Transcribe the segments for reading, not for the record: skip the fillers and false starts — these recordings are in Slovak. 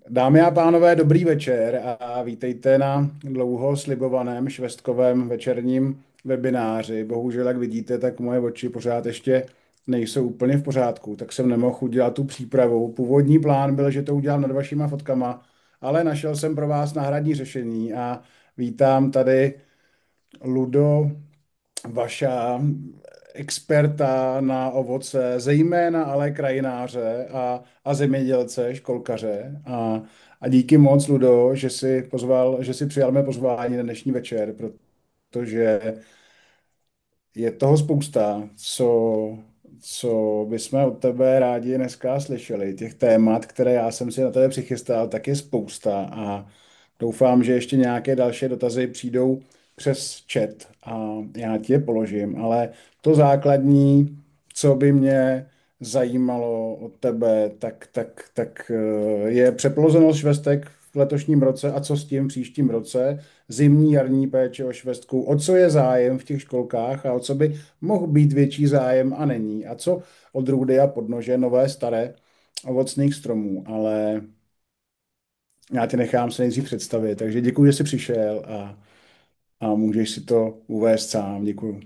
Dámy a pánové, dobrý večer a vítejte na dlouho slibovaném švestkovém večerním webináři. Bohužel, jak vidíte, tak moje oči pořád ještě nejsou úplně v pořádku, tak jsem nemohl udělat tu přípravu. Původní plán byl, že to udělám nad vašima fotkama, ale našel jsem pro vás náhradní řešení a vítám tady Ludo Vaša, experta na ovoce, zejména ale krajináře a zemědělce, školkaře. A díky moc, Ludo, že si přijal mé pozvání na dnešní večer, protože je toho spousta, co bychom od tebe rádi dneska slyšeli. Těch témat, které já jsem si na tebe přichystal, tak je spousta a doufám, že ještě nějaké další dotazy přijdou přes chat a já ti je položím, ale to základní, co by mě zajímalo od tebe, je přeplozenost švestek v letošním roce a co s tím v příštím roce, zimní, jarní péče o švestku, o co je zájem v těch školkách a o co by mohl být větší zájem a není. A co odrůdy a podnože nové, staré ovocných stromů. Ale já tě nechám se nejdřív představit. Takže děkuji, že jsi přišel a můžeš si to uvést sám. Děkuji.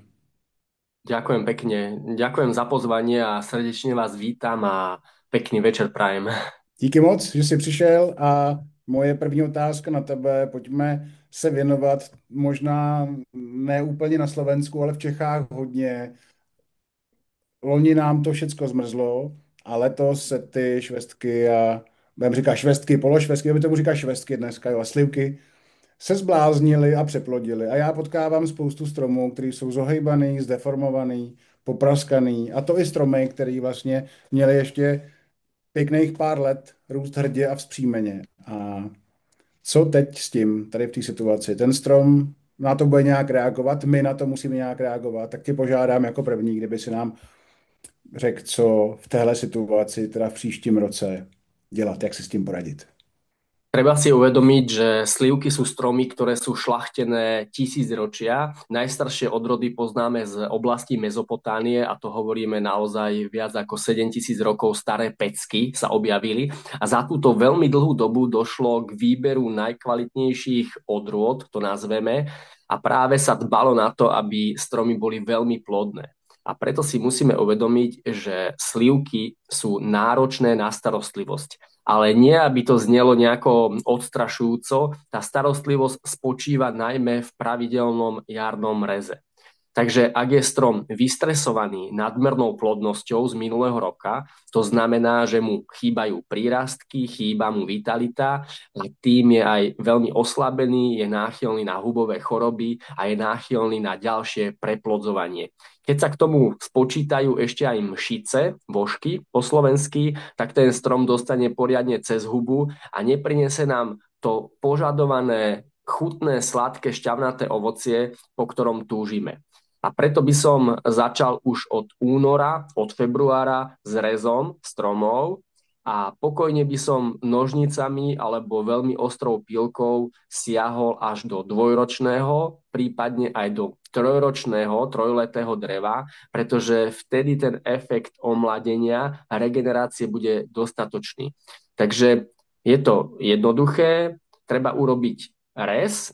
Ďakujem pekne. Ďakujem za pozvanie a srdečne vás vítam a pekný večer prajem. Díky moc, že jsi přišel a moje první otázka na tebe. Pojďme se věnovat možná ne úplně na Slovensku, ale v Čechách hodně. Loni nám to všecko zmrzlo a letos se ty švestky a budeme říkat švestky, pološvestky, by tomu říká švestky dneska, jo, a slivky, se zbláznily a přeplodily. A já potkávám spoustu stromů, které jsou zohejbaný, zdeformovaný, popraskaný. A to i stromy, které vlastně měly ještě pěkných pár let růst hrdě a vzpřímeně. A co teď s tím, tady v té situaci? Ten strom na to bude nějak reagovat, my na to musíme nějak reagovat, tak tě požádám jako první, kdyby si nám řekl, co v téhle situaci, teda v příštím roce dělat, jak si s tím poradit. Treba si uvedomiť, že slivky sú stromy, ktoré sú šľachtené tisícročia. Najstaršie odrody poznáme z oblasti Mezopotánie a to hovoríme naozaj viac ako 7 000 rokov staré pecky sa objavili. A za túto veľmi dlhú dobu došlo k výberu najkvalitnejších odrôd, to nazveme, a práve sa dbalo na to, aby stromy boli veľmi plodné. A preto si musíme uvedomiť, že slivky sú náročné na starostlivosť. Ale nie, aby to znelo nejako odstrašujúco, tá starostlivosť spočíva najmä v pravidelnom jarnom reze. Takže ak je strom vystresovaný nadmernou plodnosťou z minulého roka, to znamená, že mu chýbajú prírastky, chýba mu vitalita, a tým je aj veľmi oslabený, je náchylný na hubové choroby a je náchylný na ďalšie preplodzovanie. Keď sa k tomu spočítajú ešte aj mšice, vožky po slovensky, tak ten strom dostane poriadne cez hubu a neprinese nám to požadované chutné, sladké, šťavnaté ovocie, po ktorom túžime. A preto by som začal už od února, od februára s rezom stromov a pokojne by som nožnicami alebo veľmi ostrou pilkou siahol až do dvojročného, prípadne aj do trojročného, trojletého dreva, pretože vtedy ten efekt omladenia a regenerácie bude dostatočný. Takže je to jednoduché, treba urobiť rez,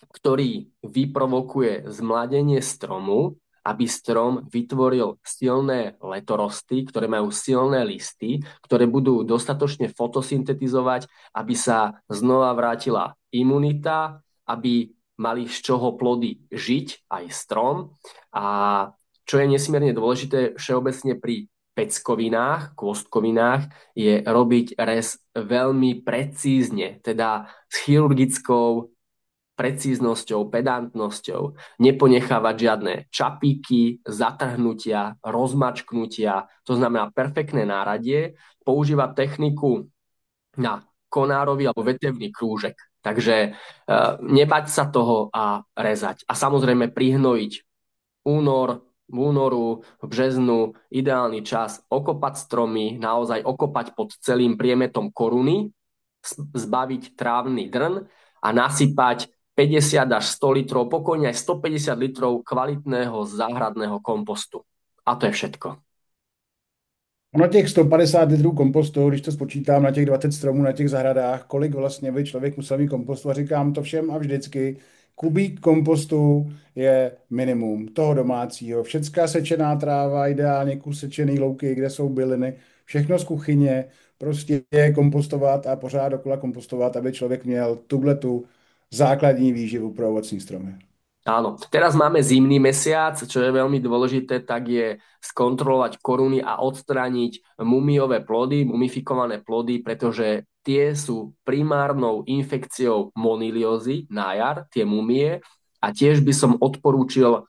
ktorý vyprovokuje zmladenie stromu, aby strom vytvoril silné letorosty, ktoré majú silné listy, ktoré budú dostatočne fotosyntetizovať, aby sa znova vrátila imunita, aby mali z čoho plody žiť, aj strom. A čo je nesmierne dôležité všeobecne pri peckovinách, kôstkovinách, je robiť rez veľmi precízne, teda s chirurgickou precíznosťou, pedantnosťou, neponechávať žiadne čapíky, zatrhnutia, rozmačknutia, to znamená perfektné náradie, používať techniku na konárový alebo vetevný krúžek. Takže nebať sa toho a rezať. A samozrejme prihnojiť únor, v únoru, v březnu, ideálny čas okopať stromy, naozaj okopať pod celým priemetom koruny, zbaviť trávny drn a nasypať 50 až 100 litrov, pokojne aj 150 litrov kvalitného záhradného kompostu. A to je všetko. Ono těch 150 litrů kompostu, když to spočítám na těch 20 stromů na těch zahradách, kolik vlastně by člověk musel mít kompostu a říkám to všem a vždycky, kubík kompostu je minimum toho domácího. Všecká sečená tráva, ideálně kus sečený louky, kde jsou byliny, všechno z kuchyně, prostě je kompostovat a pořád dokola kompostovat, aby člověk měl tuhletu základní výživu pro ovocní stromy. Áno, teraz máme zimný mesiac, čo je veľmi dôležité, tak je skontrolovať koruny a odstrániť mumiové plody, mumifikované plody, pretože tie sú primárnou infekciou moniliózy na jar, tie mumie. A tiež by som odporúčil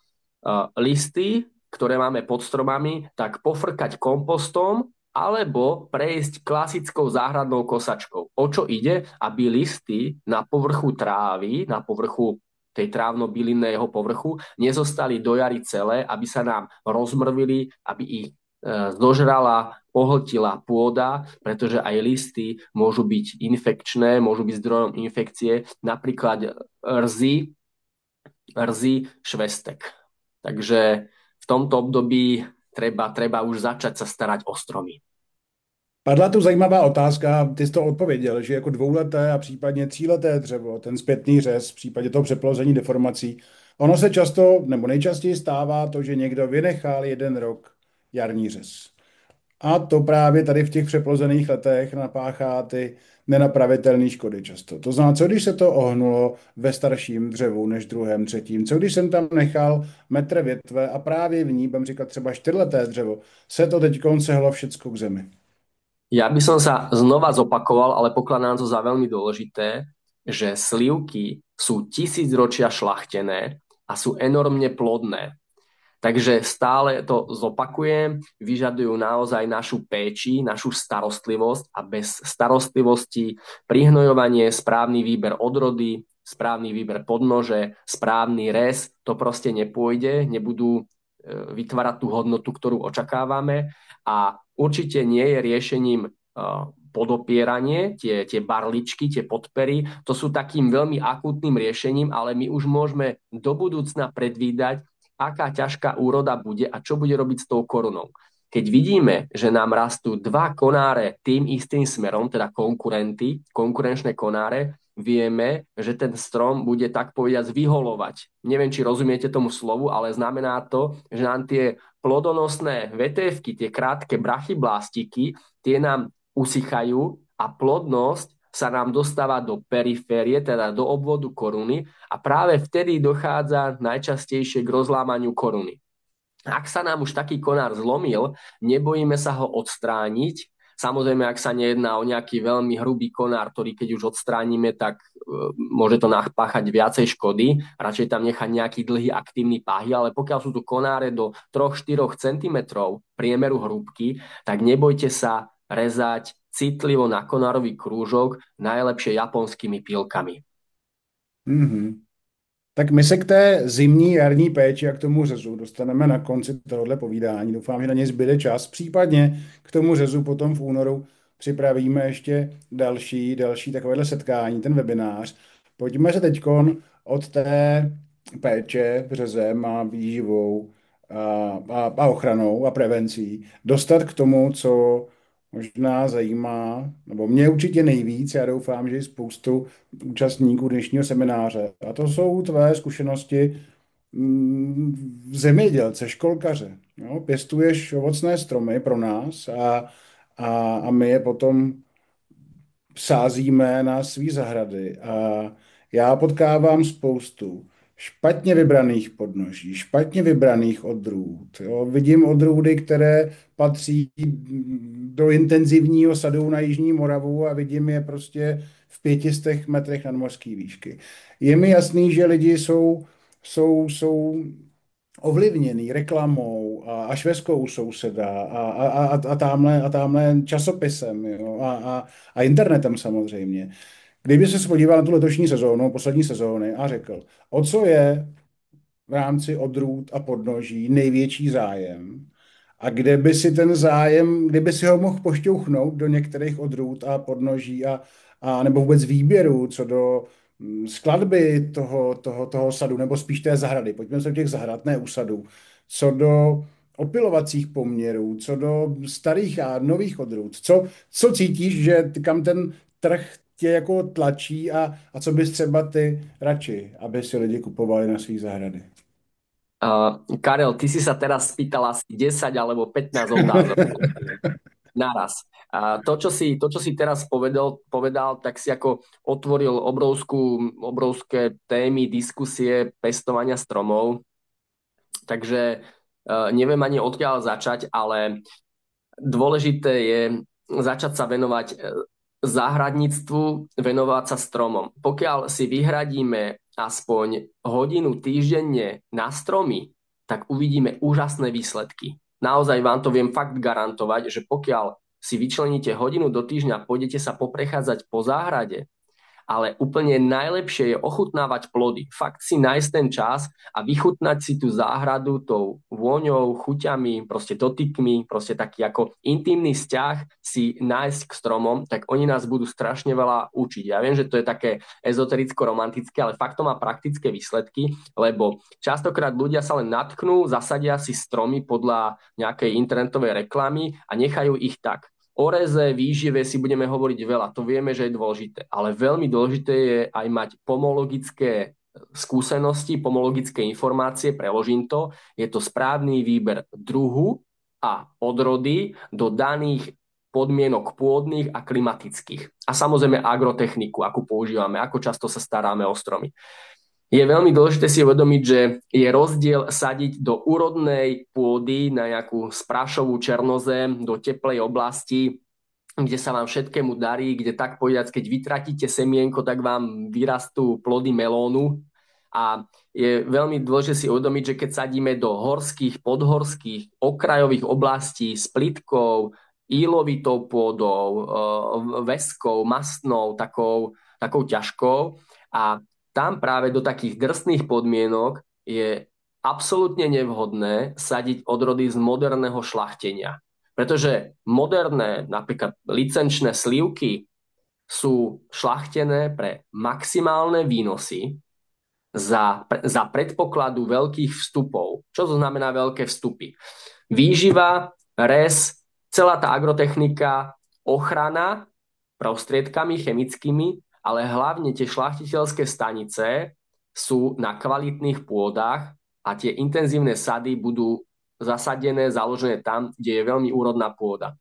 listy, ktoré máme pod stromami, tak pofrkať kompostom alebo prejsť klasickou záhradnou kosačkou. O čo ide? Aby listy na povrchu trávy, na povrchu tej trávno-bylinného povrchu, nezostali do jary celé, aby sa nám rozmrvili, aby ich zožrala, pohltila pôda, pretože aj listy môžu byť infekčné, môžu byť zdrojom infekcie, napríklad rzy švestek. Takže v tomto období treba už začať sa starať o stromy. Padla tu zajímavá otázka, ty jsi to odpověděl, že jako dvouleté a případně tříleté dřevo, ten zpětný řez v případě toho přeplození deformací, ono se často, nebo nejčastěji stává to, že někdo vynechal jeden rok jarní řez. A to právě tady v těch přeplozených letech napáchá ty nenapravitelné škody často. To znamená, co když se to ohnulo ve starším dřevu než druhém, třetím, co když jsem tam nechal metr větve a právě v ní, budem říkat třeba čtyřleté dřevo, se to teď sehlo všecko k zemi. Ja by som sa znova zopakoval, ale pokladám to za veľmi dôležité, že slivky sú tisícročia šlachtené a sú enormne plodné. Takže stále to zopakujem, vyžadujú naozaj našu péči, našu starostlivosť a bez starostlivosti prihnojovanie, správny výber odrody, správny výber podnože, správny rez, to proste nepôjde, nebudú vytvárať tú hodnotu, ktorú očakávame a určite nie je riešením podopieranie, tie barličky, tie podpery, to sú takým veľmi akútnym riešením, ale my už môžeme do budúcna predvídať, aká ťažká úroda bude a čo bude robiť s tou korunou. Keď vidíme, že nám rastú dva konáre tým istým smerom, teda konkurenčné konáre, vieme, že ten strom bude tak povediac vyholovať. Neviem, či rozumiete tomu slovu, ale znamená to, že nám tie plodonosné vetevky, tie krátke brachyblástiky, tie nám usychajú a plodnosť sa nám dostáva do periférie, teda do obvodu koruny a práve vtedy dochádza najčastejšie k rozlámaniu koruny. Ak sa nám už taký konár zlomil, nebojíme sa ho odstrániť. Samozrejme, ak sa nejedná o nejaký veľmi hrubý konár, ktorý keď už odstránime, tak môže to napáchať viacej škody. Radšej tam nechať nejaký dlhý aktívny páhy, ale pokiaľ sú tu konáre do 3-4 cm priemeru hrúbky, tak nebojte sa rezať citlivo na konárový krúžok, najlepšie japonskými pílkami. Mm-hmm. Tak my se k té zimní jarní péči a k tomu řezu dostaneme na konci tohohle povídání. Doufám, že na něj zbyde čas. Případně k tomu řezu potom v únoru připravíme ještě další takovéhle setkání, ten webinář. Pojďme se teď od té péče řezem a výživou a ochranou a prevencí dostat k tomu, co možná zajímá, nebo mě určitě nejvíc, já doufám, že i spoustu účastníků dnešního semináře. A to jsou tvé zkušenosti zemědělce, školkaře. Jo? Pěstuješ ovocné stromy pro nás a my je potom sázíme na svý zahrady. A já potkávám spoustu špatně vybraných podnoží, špatně vybraných odrůd. Jo? Vidím odrůdy, které patří do intenzivního sadu na Jižní Moravu a vidím je prostě v 500 metrech nadmořské výšky. Je mi jasný, že lidi jsou ovlivněný reklamou a švestkou souseda a tamhle časopisem, jo, a internetem samozřejmě. Kdyby se podíval na tu letošní sezónu, poslední sezóny a řekl, o co je v rámci odrůd a podnoží největší zájem a kde by si ten zájem, kdyby si ho mohl pošťouchnout do některých odrůd a podnoží a nebo vůbec výběru, co do skladby toho sadu, nebo spíš té zahrady. Pojďme se do těch zahrad, ne úsadů. Co do opilovacích poměrů, co do starých a nových odrůd? Co cítíš, že kam ten trh tě jako tlačí a co bys třeba ty radši, aby si lidi kupovali na svých zahrady? Karel, ty si sa teraz spýtal asi 10 alebo 15 otázok naraz. To, čo si teraz povedal, tak si ako otvoril obrovské témy, diskusie pestovania stromov. Takže neviem ani odkiaľ začať, ale dôležité je začať sa venovať záhradníctvu, venovať sa stromom. Pokiaľ si vyhradíme aspoň hodinu týždenne na stromy, tak uvidíme úžasné výsledky. Naozaj vám to viem fakt garantovať, že pokiaľ si vyčleníte hodinu do týždňa, pôjdete sa poprechádzať po záhrade, ale úplne najlepšie je ochutnávať plody. Fakt si nájsť ten čas a vychutnať si tú záhradu tou vôňou, chuťami, proste dotykmi, proste taký ako intimný vzťah si nájsť k stromom, tak oni nás budú strašne veľa učiť. Ja viem, že to je také ezotericko-romantické, ale fakt to má praktické výsledky, lebo častokrát ľudia sa len natknú, zasadia si stromy podľa nejakej internetovej reklamy a nechajú ich tak. O reze, výžive si budeme hovoriť veľa, to vieme, že je dôležité, ale veľmi dôležité je aj mať pomologické skúsenosti, pomologické informácie, preložím to, je to správny výber druhu a odrody do daných podmienok pôdnych a klimatických. A samozrejme agrotechniku, akú používame, ako často sa staráme o stromy. Je veľmi dôležité si uvedomiť, že je rozdiel sadiť do úrodnej pôdy na nejakú sprášovú černozem, do teplej oblasti, kde sa vám všetkému darí, kde tak povedať, keď vytratíte semienko, tak vám vyrastú plody melónu. A je veľmi dôležité si uvedomiť, že keď sadíme do horských, podhorských, okrajových oblastí s plitkou, ílovitou pôdou, veskou, mastnou, takou ťažkou a tam práve do takých drsných podmienok je absolútne nevhodné sadiť odrody z moderného šľachtenia. Pretože moderné, napríklad licenčné slivky sú šľachtené pre maximálne výnosy za predpokladu veľkých vstupov. Čo to znamená veľké vstupy? Výživa, rez, celá tá agrotechnika, ochrana prostriedkami chemickými, ale hlavne tie šľachtiteľské stanice sú na kvalitných pôdach a tie intenzívne sady budú zasadené, založené tam, kde je veľmi úrodná pôda.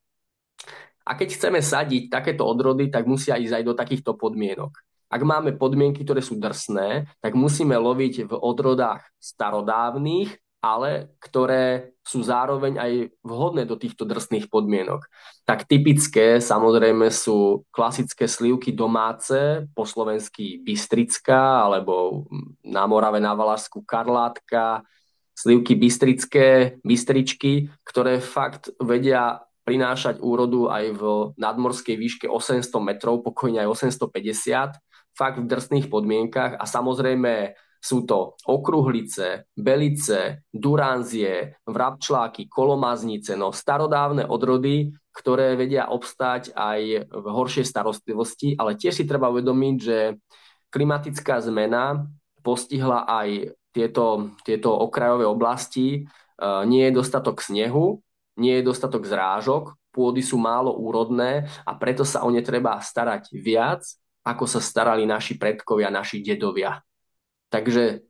A keď chceme sadiť takéto odrody, tak musia ísť aj do takýchto podmienok. Ak máme podmienky, ktoré sú drsné, tak musíme loviť v odrodách starodávnych, ale ktoré sú zároveň aj vhodné do týchto drsných podmienok. Tak typické samozrejme sú klasické slivky domáce, po slovensky Bystrická, alebo na Morave na Valašsku Karlátka, slivky bystrické, bystričky, ktoré fakt vedia prinášať úrodu aj v nadmorskej výške 800 metrov, pokojne aj 850, fakt v drsných podmienkach a samozrejme sú to okruhlice, belice, duranzie, vrabčláky, kolomaznice, no starodávne odrody, ktoré vedia obstáť aj v horšej starostlivosti, ale tiež si treba uvedomiť, že klimatická zmena postihla aj tieto okrajové oblasti. Nie je dostatok snehu, nie je dostatok zrážok, pôdy sú málo úrodné a preto sa o ne treba starať viac, ako sa starali naši predkovia, naši dedovia. Takže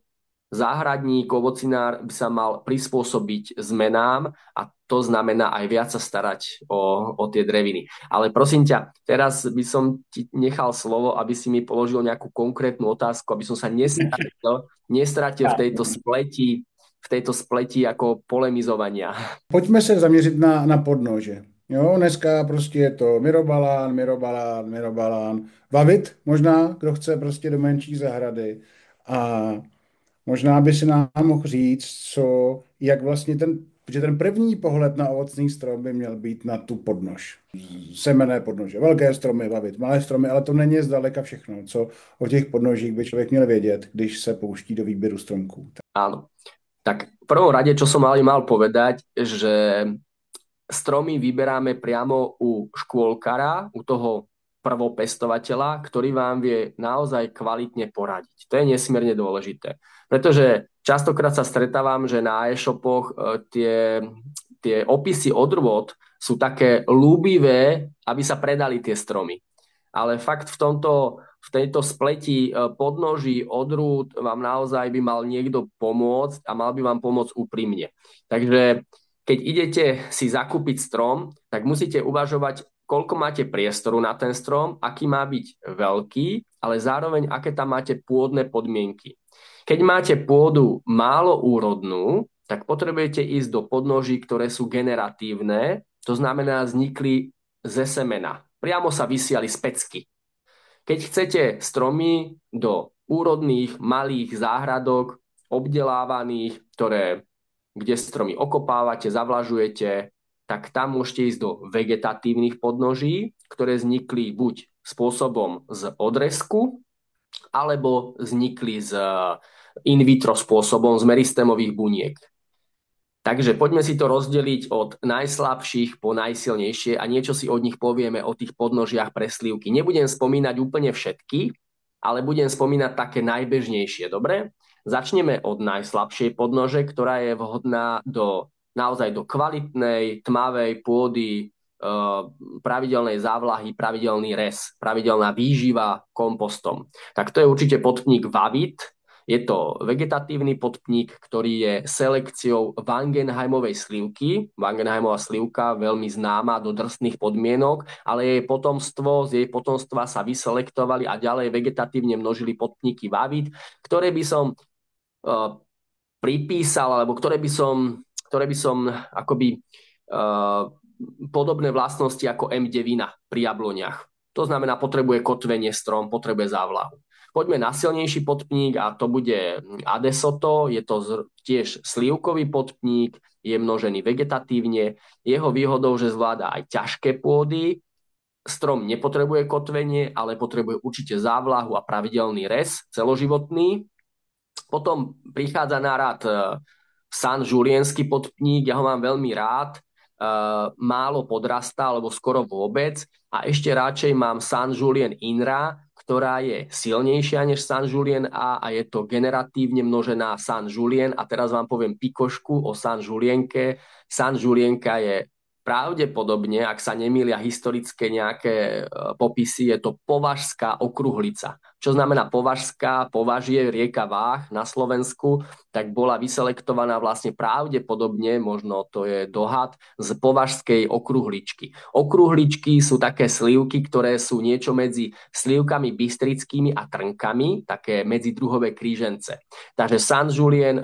záhradník, ovocinár by sa mal prispôsobiť zmenám a to znamená aj viac sa starať o tie dreviny. Ale prosím ťa, teraz by som ti nechal slovo, aby si mi položil nejakú konkrétnu otázku, aby som sa nestratil v tejto spleti ako polemizovania. Pojďme se zaměřit na podnože. Jo, dneska prostě je to mirobalán. Vavit možná, kdo chce prostě do menší zahrady. A možná by si nám mohl říct, jak vlastně protože ten první pohled na ovocný strom by měl být na tu podnož. Semenné podnože, velké stromy, vavit, malé stromy, ale to není zdaleka všechno, co o těch podnožích by člověk měl vědět, když se pouští do výběru stromků. Áno. Tak v prvom rade, čo som mal povedať, že stromy vyberáme priamo u škôlkara, u toho prvopestovateľa, ktorý vám vie naozaj kvalitne poradiť. To je nesmierne dôležité. Pretože častokrát sa stretávam, že na e-shopoch tie opisy odrôd sú také ľúbivé, aby sa predali tie stromy. Ale fakt v tejto spleti podnoží odrúd vám naozaj by mal niekto pomôcť a mal by vám pomôcť úprimne. Takže keď idete si zakúpiť strom, tak musíte uvažovať, koľko máte priestoru na ten strom, aký má byť veľký, ale zároveň aké tam máte pôdne podmienky. Keď máte pôdu málo úrodnú, tak potrebujete ísť do podnoží, ktoré sú generatívne, to znamená vznikli ze semena. Priamo sa vysiali z pecky. Keď chcete stromy do úrodných malých záhradok, obdelávaných, kde stromy okopávate, zavlažujete, tak tam môžete ísť do vegetatívnych podnoží, ktoré vznikli buď spôsobom z odrezku, alebo vznikli z in vitro spôsobom z meristémových buniek. Takže poďme si to rozdeliť od najslabších po najsilnejšie a niečo si od nich povieme o tých podnožiach pre slivky. Nebudem spomínať úplne všetky, ale budem spomínať také najbežnejšie, dobre? Začneme od najslabšej podnože, ktorá je vhodná naozaj do kvalitnej, tmavej pôdy, pravidelnej závlahy, pravidelný rez, pravidelná výživa kompostom. Tak to je určite podpník Vavit. Je to vegetatívny podpník, ktorý je selekciou Wangenheimovej slivky. Wangenheimová slivka, veľmi známa do drsných podmienok, ale z jej potomstva sa vyselektovali a ďalej vegetatívne množili podpníky Vavit, ktoré by som pripísal, alebo ktoré by som akoby podobné vlastnosti ako M9 pri jabloniach. To znamená, potrebuje kotvenie strom, potrebuje závlahu. Poďme na silnejší podpník a to bude Adesoto. Je to tiež slívkový podpník, je množený vegetatívne. Jeho výhodou, že zvláda aj ťažké pôdy. Strom nepotrebuje kotvenie, ale potrebuje určite závlahu a pravidelný rez celoživotný. Potom prichádza na rad Saint-Julienský podpník, ja ho mám veľmi rád. Málo podrastá, alebo skoro vôbec. A ešte radšej mám Saint-Julien Inra, ktorá je silnejšia než Saint-Julien A a je to generatívne množená Saint-Julien. A teraz vám poviem pikošku o Saint-Julienke. Saint-Julienka je pravdepodobne, ak sa nemýlia historické nejaké popisy, je to považská okruhlica. Čo znamená považská? Považ je rieka Váh na Slovensku, tak bola vyselektovaná vlastne pravdepodobne, možno to je dohad, z považskej okruhličky. Okruhličky sú také slivky, ktoré sú niečo medzi slivkami bystrickými a trnkami, také medzidruhové krížence. Takže Saint-Julien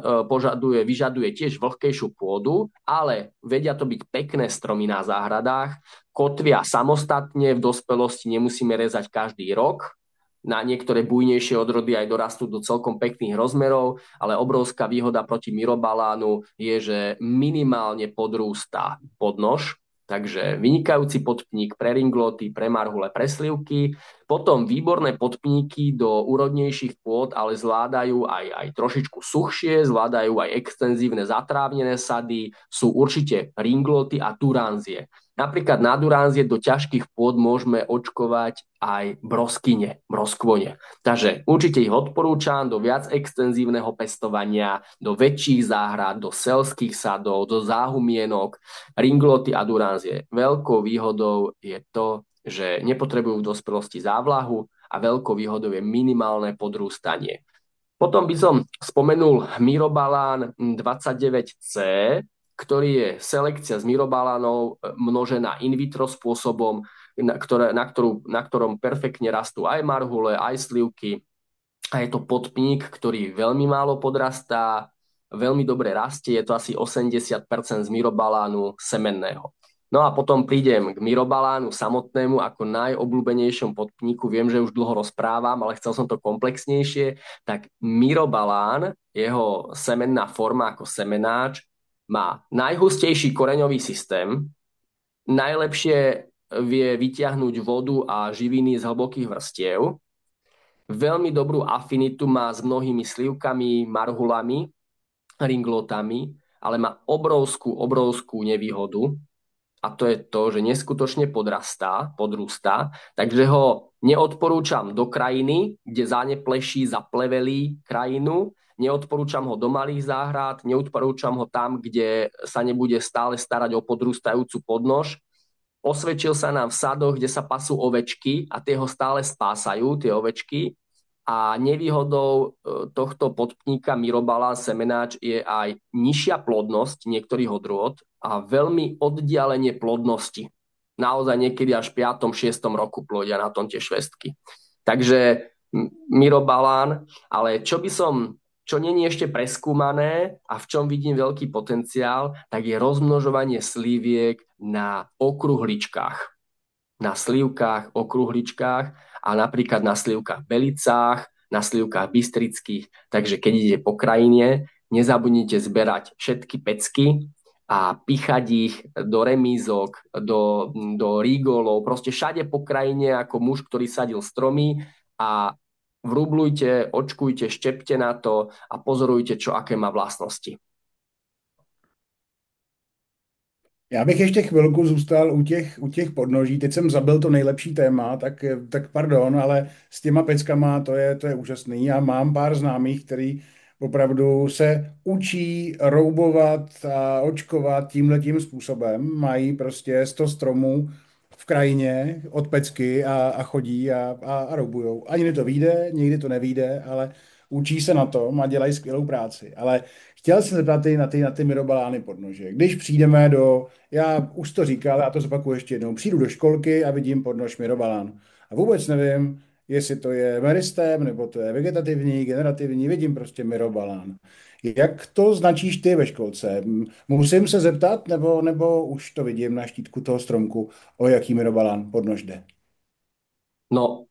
vyžaduje tiež vlhkejšiu pôdu, ale vedia to byť pekné stromy na záhradách, kotvia samostatne, v dospelosti nemusíme rezať každý rok. Na niektoré bujnejšie odrody aj dorastú do celkom pekných rozmerov, ale obrovská výhoda proti myrobalánu je, že minimálne podrústa podnož, takže vynikajúci podpník pre ringloty, pre marhule, pre slivky. Potom výborné podpníky do úrodnejších pôd, ale zvládajú aj trošičku suchšie, zvládajú aj extenzívne zatrávnené sady, sú určite ringloty a duranzie. Napríklad na duranzie do ťažkých pôd môžeme očkovať aj broskvone. Takže určite ich odporúčam do viac extenzívneho pestovania, do väčších záhrad, do selských sadov, do záhumienok, ringloty a duranzie. Veľkou výhodou je to, že nepotrebujú v dospelosti závlahu a veľkou výhodou je minimálne podrústanie. Potom by som spomenul Myrobalan 29C, ktorý je selekcia z myrobalánov množená in vitro spôsobom, na ktorom perfektne rastú aj marhule, aj slivky. A je to podpník, ktorý veľmi málo podrastá, veľmi dobre rastie, je to asi 80% z myrobalánu semenného. No a potom prídem k myrobalánu samotnému ako najobľúbenejšom podpníku. Viem, že už dlho rozprávam, ale chcel som to komplexnejšie. Tak myrobalán, jeho semenná forma ako semenáč, má najhustejší koreňový systém, najlepšie vie vyťahnuť vodu a živiny z hlbokých vrstiev, veľmi dobrú afinitu má s mnohými slivkami, marhulami, ringlotami, ale má obrovskú nevýhodu a to je to, že neskutočne podrústa, takže ho neodporúčam do krajiny, kde zanepleší, zaplevelí krajinu, neodporúčam ho do malých záhrad, neodporúčam ho tam, kde sa nebude stále starať o podrústajúcu podnož. Osvedčil sa nám v sadoch, kde sa pasú ovečky a tie ho stále spásajú, tie ovečky. A nevýhodou tohto podpníka Myrobalan semenáč je aj nižšia plodnosť niektorých odrôd a veľmi oddialenie plodnosti. Naozaj niekedy až v 5. 6. roku plodia na tom tie švestky. Takže Myrobalan, ale čo není ešte preskúmané a v čom vidím veľký potenciál, tak je rozmnožovanie sliviek na okruhličkách. Na slivkách, okruhličkách a napríklad na slivkách Belicách, na slivkách Bystrických. Takže keď idete po krajine, nezabudnite zberať všetky pecky a pichať ich do remízok, do rigolov, proste všade po krajine ako muž, ktorý sadil stromy a vrublujte, očkujte, štepte na to a pozorujte, čo aké má vlastnosti. Já bych ještě chvilku zůstal u těch podnoží. Teď jsem zabil to nejlepší téma, tak pardon, ale s těma peckama to je úžasný. Já mám pár známých, který opravdu se učí roubovat a očkovat tímhletím způsobem. Mají prostě 100 stromů v krajině od pecky a chodí a roubujou. Ani to vyjde, nikdy to nevyjde, ale učí se na tom a dělají skvělou práci. Ale chtěl jsem se zeptat na ty myrobalány podnože. Když přijdeme já už to říkal, já to zopakuju ještě jednou, přijdu do školky a vidím podnož myrobalán. A vůbec nevím, jestli to je meristem, nebo to je vegetativní, generativní, vidím prostě myrobalán. Jak to značíš ty ve školce? Musím se zeptat, nebo už to vidím na štítku toho stromku, o jaký myrobalán podnož jde? No,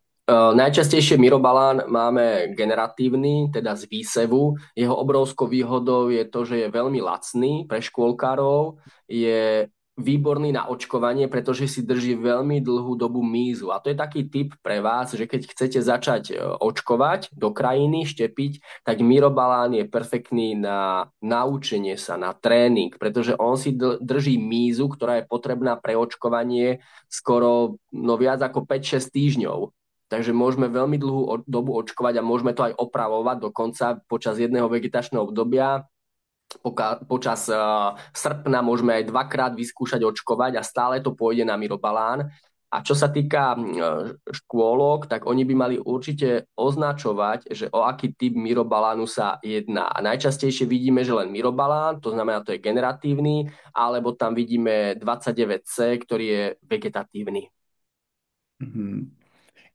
najčastejšie Myrobalan máme generatívny, teda z výsevu. Jeho obrovskou výhodou je to, že je veľmi lacný pre škôlkarov, je výborný na očkovanie, pretože si drží veľmi dlhú dobu mízu. A to je taký tip pre vás, že keď chcete začať očkovať do krajiny, štepiť, tak Myrobalan je perfektný na naučenie sa, na tréning, pretože on si drží mízu, ktorá je potrebná pre očkovanie skoro viac ako 5-6 týždňov. Takže môžeme veľmi dlhú dobu očkovať a môžeme to aj opravovať dokonca počas jedného vegetačného obdobia. Počas srpna môžeme aj dvakrát vyskúšať očkovať a stále to pôjde na Myrobalán. A čo sa týka škôlok, tak oni by mali určite označovať, že o aký typ Myrobalánu sa jedná. A najčastejšie vidíme, že len Myrobalán, to znamená, to je generatívny, alebo tam vidíme 29C, ktorý je vegetatívny. Mhm.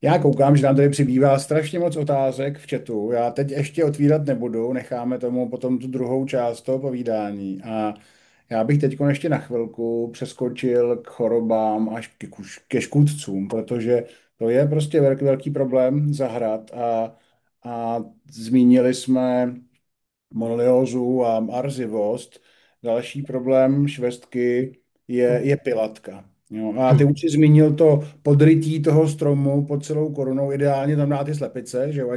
Já koukám, že nám tady přibývá strašně moc otázek v chatu. Já teď ještě otvírat nebudu, necháme tomu potom tu druhou část toho povídání. A já bych teď ještě na chvilku přeskočil k chorobám až ke škůdcům, protože to je prostě velký problém zahrad a zmínili jsme monoliózu a arzivost. Další problém švestky je pilatka. Jo, a ty už jsi zmínil to podrytí toho stromu pod celou korunou, ideálně tam dát ty slepice, že jo,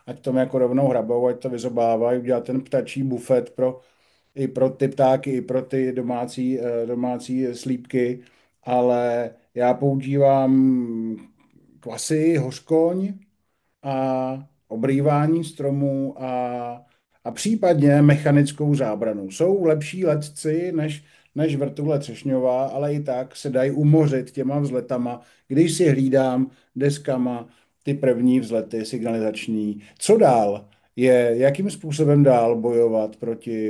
ať tom jako rovnou hrabou, ať to vyzobávají, udělat ten ptačí bufet i pro ty ptáky, i pro ty domácí slípky, ale já používám kvasy, hořkoň, a obrývání stromů a případně mechanickou zábranu. Jsou lepší letci než vrtule třešňová, ale i tak se dají umořit těma vzletama, když si hlídám deskama ty první vzlety signalizační. Co dál? Jakým způsobem dál bojovat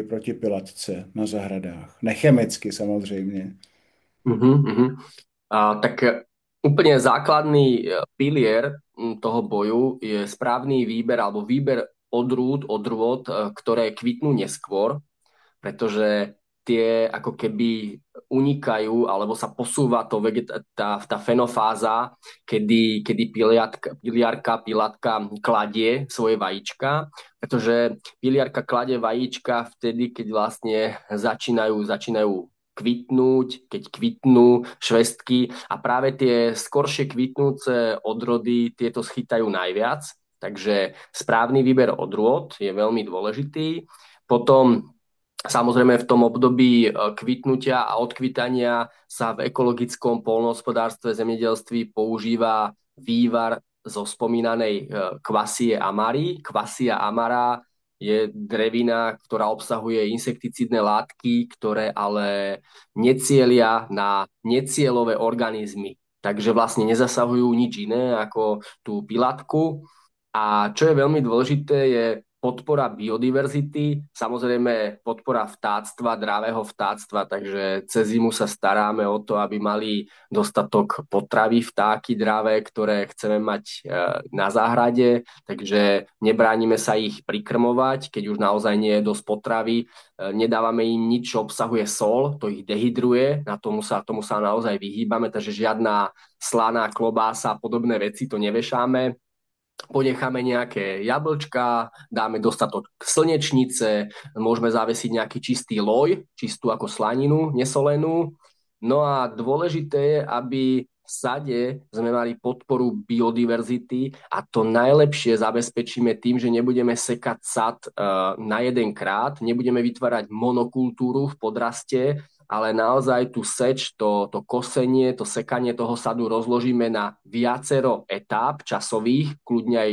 proti pilatce na zahradách? Nechemicky samozřejmě. Uh-huh, uh-huh. Tak úplne základný pilier toho boju je správny výber alebo výber odrôd, ktoré kvitnú neskôr, pretože tie ako keby unikajú alebo sa posúva tá fenofáza, kedy pilatka kladie svoje vajíčka, pretože piliarka kladie vajíčka vtedy, keď vlastne začínajú kvitnúť, keď kvitnú švestky a práve tie skoršie kvitnúce odrody tieto schytajú najviac. Takže správny výber odrôd je veľmi dôležitý. Potom Samozrejme v tom období kvitnutia a odkvitania sa v ekologickom poľnohospodárstve, zemedelství používa vývar zo spomínanej Quassia amari. Quassia amara je drevina, ktorá obsahuje insekticídne látky, ktoré ale necielia na necielové organizmy. Takže vlastne nezasahujú nič iné ako tú pilátku. A čo je veľmi dôležité, je podpora biodiverzity, samozrejme podpora vtáctva, dravého vtáctva, takže cez zimu sa staráme o to, aby mali dostatok potravy vtáky dravé, ktoré chceme mať na záhrade, takže nebránime sa ich prikrmovať, keď už naozaj nie je dosť potravy, nedávame im nič, čo obsahuje sol, to ich dehydruje, tomu sa naozaj vyhýbame, takže žiadna slaná klobása a podobné veci to nevešáme, ponecháme nejaké jablčka, dáme dostatok slnečnice, môžeme zavesiť nejaký čistý loj, čistú ako slaninu, nesolenú. No a dôležité je, aby v sade sme mali podporu biodiverzity a to najlepšie zabezpečíme tým, že nebudeme sekať sad na jeden krát, nebudeme vytvárať monokultúru v podraste, ale naozaj tú seč, to kosenie, to sekanie toho sadu rozložíme na viacero etáp časových, kľudne aj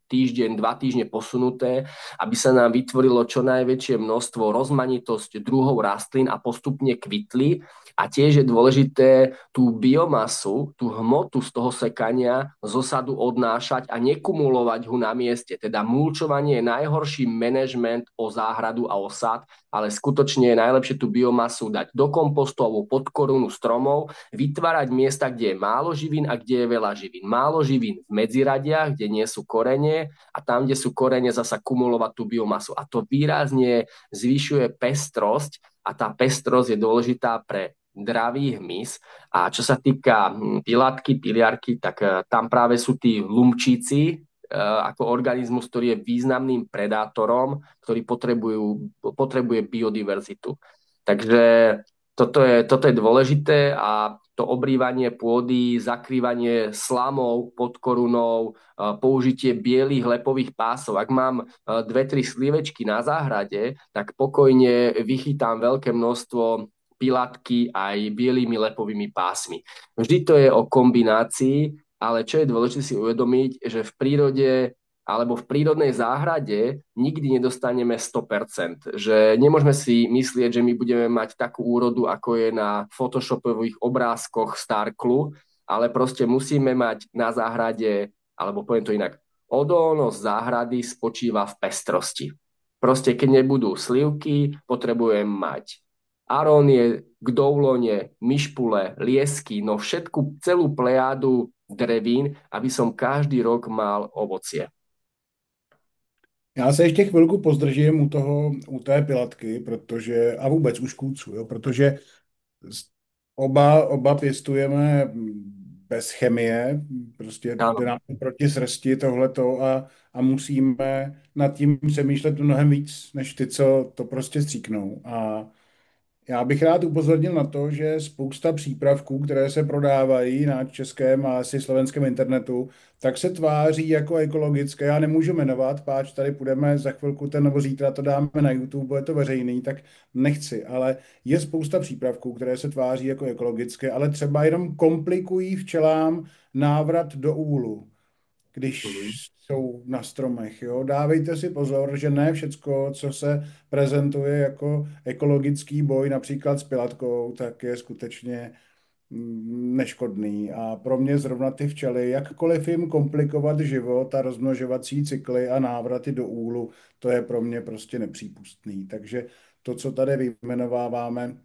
týždeň, 2 týždne posunuté, aby sa nám vytvorilo čo najväčšie množstvo, rozmanitosť druhov rastlín a postupne kvitli. A tiež je dôležité tú biomasu, tú hmotu z toho sekania zo sadu odnášať a nekumulovať ho na mieste. Teda mulčovanie je najhorší manažment o záhradu a o sad, ale skutočne je najlepšie tú biomasu dať do kompostu alebo pod korunu stromov, vytvárať miesta, kde je málo živín a kde je veľa živín. Málo živín v medziradiach, kde nie sú korene a tam, kde sú korene, zasa kumulovať tú biomasu. A to výrazne zvyšuje pestrosť a tá pestrosť je dôležitá pre dravý hmyz. A čo sa týka pilátky, piliarky, tak tam práve sú tí lumčíci, ako organizmus, ktorý je významným predátorom, ktorý potrebuje biodiverzitu. Takže toto je dôležité a to obrývanie pôdy, zakrývanie slamov pod korunou, použitie bielých lepových pásov. Ak mám 2-3 slivečky na záhrade, tak pokojne vychytám veľké množstvo pilátky aj bielými lepovými pásmi. Vždy to je o kombinácii, ale čo je dôležité si uvedomiť, že v prírode alebo v prírodnej záhrade nikdy nedostaneme 100%. Že nemôžeme si myslieť, že my budeme mať takú úrodu, ako je na photoshopových obrázkoch Starklu, ale proste musíme mať na záhrade, alebo poviem to inak, odolnosť záhrady spočíva v pestrosti. Proste keď nebudú slivky, potrebujem mať arónie, gdoulone, myšpule, liesky, no všetku celú plejádu drevín, aby som každý rok mal ovocie. Já se ještě chvilku pozdržím u té pilatky, protože, a vůbec u škůdců, jo, protože s- oba pěstujeme bez chemie, prostě jde Áno. nám to proti srsti tohleto a musíme nad tím přemýšlet mnohem víc, než ty, co to prostě stříknou. A já bych rád upozornil na to, že spousta přípravků, které se prodávají na českém a asi slovenském internetu, tak se tváří jako ekologické. Já nemůžu jmenovat, páč tady půjdeme za chvilku nebo zítra to dáme na YouTube, bude to veřejný, tak nechci. Ale je spousta přípravků, které se tváří jako ekologické, ale třeba jenom komplikují včelám návrat do úlu, když Mhm. jsou na stromech. Jo? Dávejte si pozor, že ne všecko, co se prezentuje jako ekologický boj, například s pilatkou, tak je skutečně neškodný. A pro mě zrovna ty včely, jakkoliv jim komplikovat život a rozmnožovací cykly a návraty do úlu, to je pro mě prostě nepřípustný. Takže to, co tady vyjmenováváme,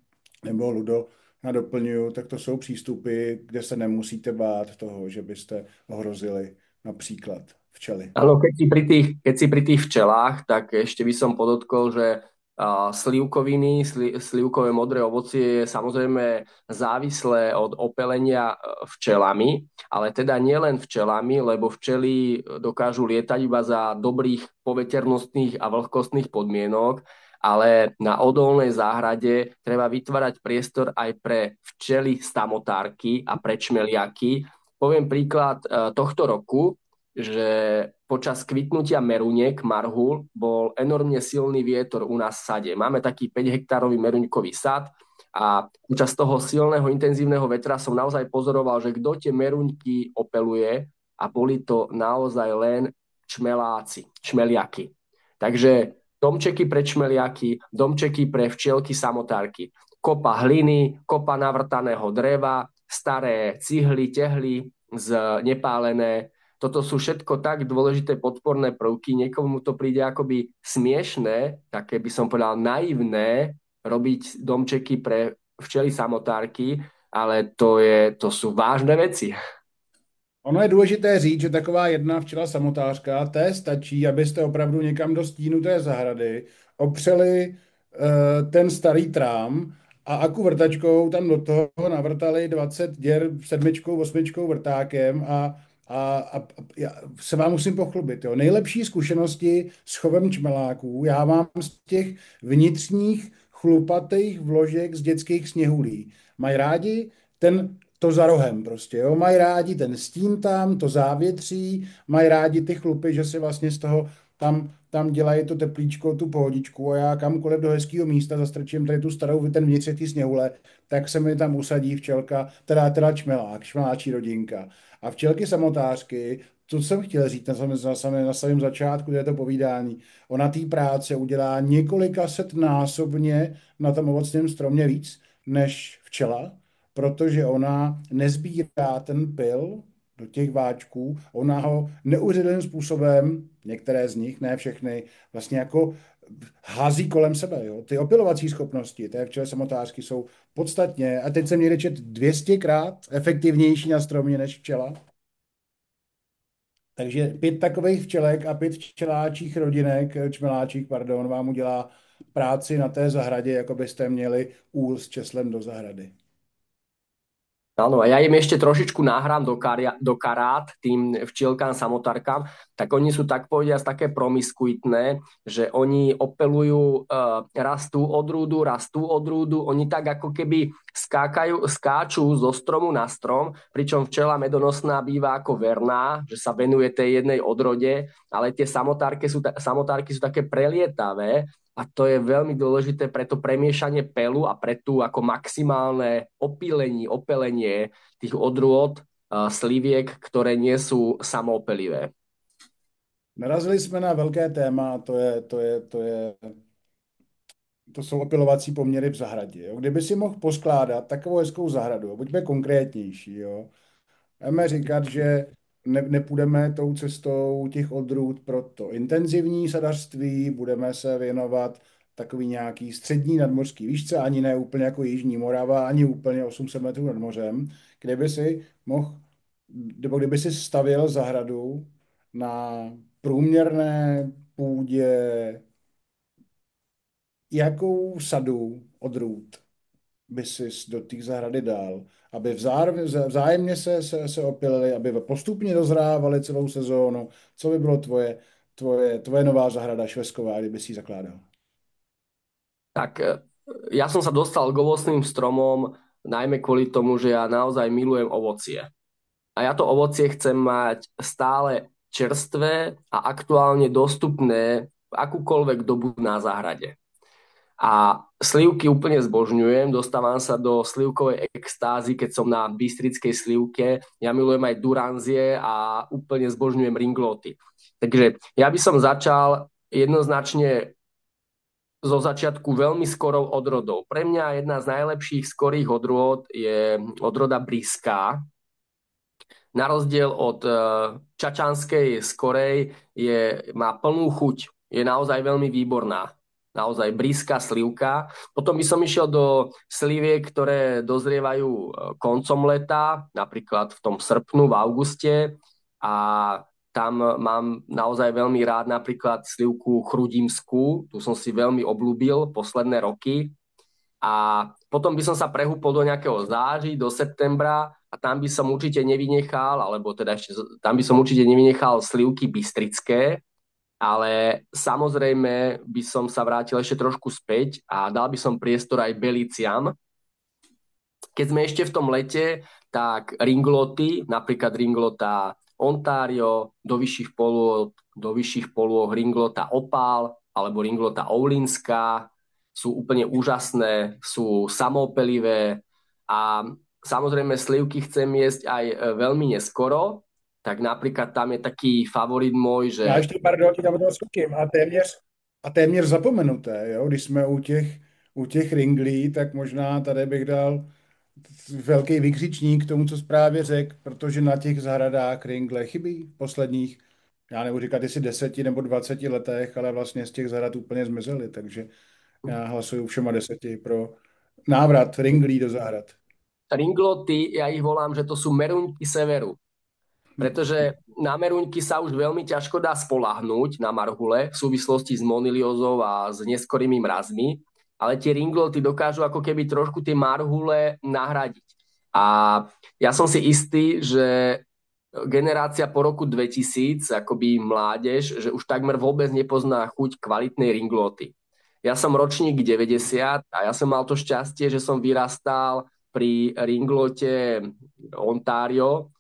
nebo Ludo, já doplňuju, tak to jsou přístupy, kde se nemusíte bát toho, že byste ohrozili například včely. Áno, keď si pri tých včelách, tak ešte by som podotkol, že slivkoviny, slivkové modré ovocie je samozrejme závislé od opelenia včelami, ale teda nielen včelami, lebo včely dokážu lietať iba za dobrých poveternostných a vlhkostných podmienok, ale na odolnej záhrade treba vytvárať priestor aj pre včely samotárky a pre čmeliaky. Poviem príklad tohto roku. že počas kvitnutia meruniek, marhul, bol enormne silný vietor u nás v sade. Máme taký 5 hektárový meruňkový sad a počas toho silného, intenzívneho vetra som naozaj pozoroval, že kto tie meruňky opeluje a boli to naozaj len čmeláci, čmeliaky. Takže domčeky pre čmeliaky, domčeky pre včielky samotárky, kopa hliny, kopa navrtaného dreva, staré cihly, tehly nepálené. Toto sú všetko tak dôležité podporné prvky. Niekomu to príde akoby smiešné, také by som povedal naivné, robiť domčeky pre včely samotárky, ale to sú vážne veci. Ono je důležité říct, že taková jedna včela samotářka, té stačí, abyste opravdu někam do stínu té zahrady opřeli ten starý trám a akuvrtačkou tam do toho navrtali 20 děr sedmičkou, osmičkou vrtákem a já se vám musím pochlubit. Jo. Nejlepší zkušenosti s chovem čmeláků já mám z těch vnitřních chlupatých vložek z dětských sněhulí. Mají rádi to za rohem prostě, jo. Mají rádi ten stín tam, to závětří, mají rádi ty chlupy, že si vlastně z toho tam dělají to teplíčko, tu pohodičku a já kamkoliv do hezkého místa zastrčím tady tu starou, ten vnitřek té sněhule, tak se mi tam usadí včelka, teda čmelák, čmeláčí rodinka. A včelky samotářky, to jsem chtěl říct na samém začátku této povídání, ona té práce udělá několika set násobně na tom ovocném stromě víc než včela, protože ona nezbírá ten pil do těch váčků, ona ho neuvěřitelným způsobem, některé z nich, ne všechny, vlastně jako hází kolem sebe. Jo? Ty opilovací schopnosti té včely samotářky jsou podstatně, a teď jsem někde čet 200krát efektivnější na stromě než včela. Takže 5 takových včelek a 5 včeláčích rodinek, čmeláčích, pardon, vám udělá práci na té zahradě, jako byste měli úl s česlem do zahrady. Áno, a ja im ešte trošičku nahrám do karát tým včielkám, samotárkam, tak oni sú tak povediať také promiskuitné, že oni opelujú rastú od rúdu, oni tak ako keby skáču zo stromu na strom, pričom včela medonosná býva ako verná, že sa venuje tej jednej odrode, ale tie samotárky sú také prelietavé a to je veľmi dôležité pre to premiešanie pelu a pre tú ako maximálne opelenie tých odrôd sliviek, ktoré nie sú samoopelivé. Narazili jsme na velké téma, to jsou opilovací poměry v zahradě. Jo. Kdyby si mohl poskládat takovou hezkou zahradu, jo, buďme konkrétnější, jo. Budeme říkat, že nepůjdeme tou cestou těch odrůd pro to intenzivní sadařství, budeme se věnovat takový nějaký střední nadmořský výšce, ani ne úplně jako Jižní Morava, ani úplně 800 metrů nad mořem, kde by si mohl, nebo kdyby si stavěl zahradu na průměrné půdě, jakou sadu odrůd by si do té zahrady dal, aby vzájemně se opilili, aby postupně dozrávali celou sezónu. Co by bylo tvoje nová zahrada švesková, kdyby si ji zakládal? Tak ja som sa dostal k ovocným stromom najmä kvôli tomu, že ja naozaj milujem ovocie. A ja to ovocie chcem mať stále čerstvé a aktuálne dostupné v akúkoľvek dobu na záhrade. A slivky úplne zbožňujem, dostávam sa do slivkovej extázy, keď som na bystrickej slivke. Ja milujem aj duranzie a úplne zbožňujem ringloty. Takže ja by som začal jednoznačne zo začiatku veľmi skorou odrodou. Pre mňa jedna z najlepších skorých odrôd je odroda brízka. Na rozdiel od čačanskej skorej má plnú chuť. Je naozaj veľmi výborná. Naozaj blízka slivka. Potom by som išiel do sliviek, ktoré dozrievajú koncom leta, napríklad v tom srpnu, v auguste. A tam mám naozaj veľmi rád napríklad slivku chrudimskú. Tu som si veľmi obľúbil posledné roky. A potom by som sa prehúpol do nejakého září, do septembra a tam by som určite nevynechal, alebo teda ešte tam by som určite nevynechal slivky bystrické, ale samozrejme by som sa vrátil ešte trošku späť a dal by som priestor aj beliciam. Keď sme ešte v tom lete, tak ringloty, napríklad ringlota Ontario, do vyšších polôh ringlota Opál alebo ringlota Oulinská. Sú úplne úžasné, sú samopelivé a samozrejme slivky chcem jesť aj veľmi neskoro, tak napríklad tam je taký favorit môj, že Já ještě, pardon, ti tam toho skočím. A téměř zapomenuté, jo? Když jsme u těch ringlí, tak možná tady bych dal velký vykřičník k tomu, co právě řekl, protože na těch zahradách ringle chybí v posledních, já nebudu říkat, jestli 10 nebo 20 letech, ale vlastně z těch zahrad úplně zmizely, takže já hlasuju všema 10 pro návrat ringlí do zahrad. ringloty, ja ich volám, že to sú meruňky severu. Pretože na meruňky sa už veľmi ťažko dá spolahnúť na marhule v súvislosti s moniliózou a s neskorými mrazmi, ale tie ringloty dokážu ako keby trošku tie marhule nahradiť. A ja som si istý, že generácia po roku 2000, akoby mládež, že už takmer vôbec nepozná chuť kvalitnej ringloty. Ja som ročník 90 a ja som mal to šťastie, že som vyrastal pri ringlote Ontario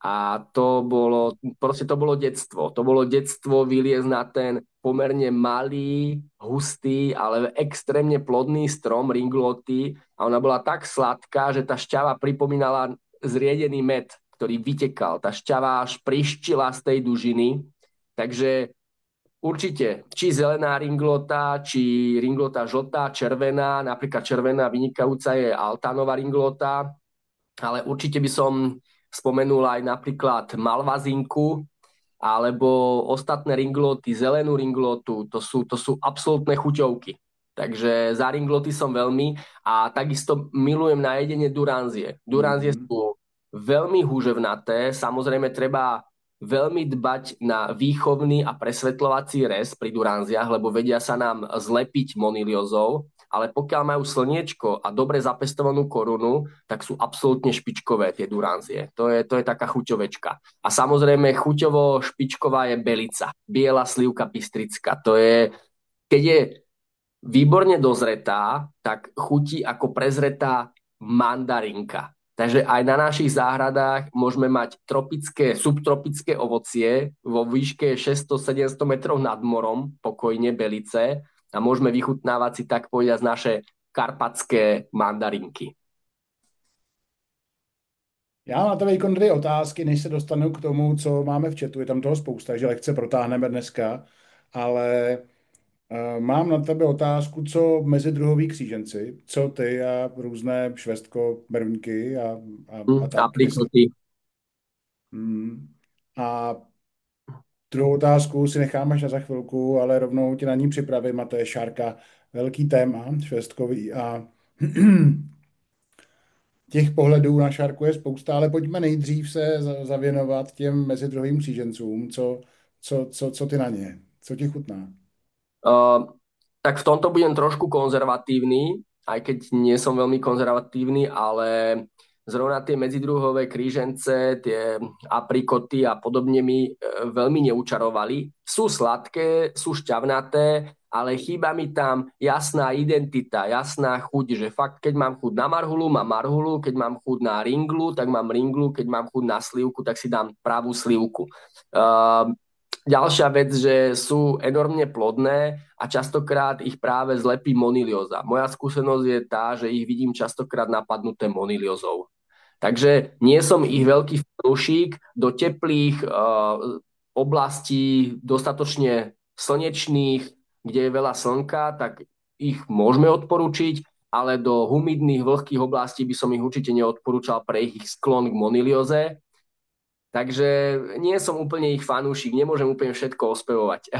a to bolo detstvo. To bolo detstvo vyliezť na ten pomerne malý, hustý, ale extrémne plodný strom ringloty a ona bola tak sladká, že tá šťava pripomínala zriedený med, ktorý vytekal. Tá šťava až prištila z tej dužiny. Takže určite, či zelená ringlota, či ringlota žltá, červená, napríklad červená vynikajúca je Altanová ringlota, ale určite by som spomenul aj napríklad malvazinku, alebo ostatné ringloty, zelenú ringlotu, to sú absolútne chuťovky. Takže za ringloty som veľmi a takisto milujem na jedenie duranzie. Duranzie Mhm. sú veľmi húževnaté, samozrejme treba veľmi dbať na výchovný a presvetľovací rez pri duranziach, lebo vedia sa nám zlepiť moniliozou, ale pokiaľ majú slniečko a dobre zapestovanú korunu, tak sú absolútne špičkové tie duranzie. To je taká chuťovečka. A samozrejme chuťovo špičková je belica, biela slivka bystrická. Keď je výborne dozretá, tak chutí ako prezretá mandarinka. Takže aj na našich záhradách môžeme mať tropické, subtropické ovocie vo výške 600-700 metrov nad morom, pokojne belice, a môžeme vychutnávať si tak povedať naše karpatské mandarinky. Já mám na tebe výkon 2 otázky, než se dostanu k tomu, co máme v chatu. Je tam toho spousta, že lehce protáhneme dneska, ale mám na tebe otázku, co mezidruhoví kříženci, co ty a různé švestko, brvnky a tak. Aprikoty. Mm. A druhou otázku si nechám až na za chvilku, ale rovnou tě na ní připravím a to je šárka. Velký téma švestkový a těch pohledů na šárku je spousta, ale pojďme nejdřív se zavěnovat těm mezidruhovým křížencům. Co ty na ně? Co ti chutná? Uh, tak v tomto budem trošku konzervatívny, aj keď nie som veľmi konzervatívny, ale zrovna tie medzidruhové krížence, tie aprikoty a podobne mi veľmi neučarovali. Sú sladké, sú šťavnaté, ale chýba mi tam jasná identita, jasná chuť, že fakt, keď mám chuť na marhulu, mám marhulu, keď mám chuť na ringlu, tak mám ringlu, keď mám chuť na slivku, tak si dám pravú slivku. Uh, Ďalšia vec, že sú enormne plodné a častokrát ich práve zlepí monilióza. Moja skúsenosť je tá, že ich vidím častokrát napadnuté moniliózou. Takže nie som ich Hmm. veľký fanúšik. Do teplých oblastí, dostatočne slnečných, kde je veľa slnka, tak ich môžeme odporúčiť, ale do humidných, vlhkých oblastí by som ich určite neodporúčal pre ich sklon k monilióze. Takže nie som úplne ich fanúšik, nemôžem úplne všetko ospevovať.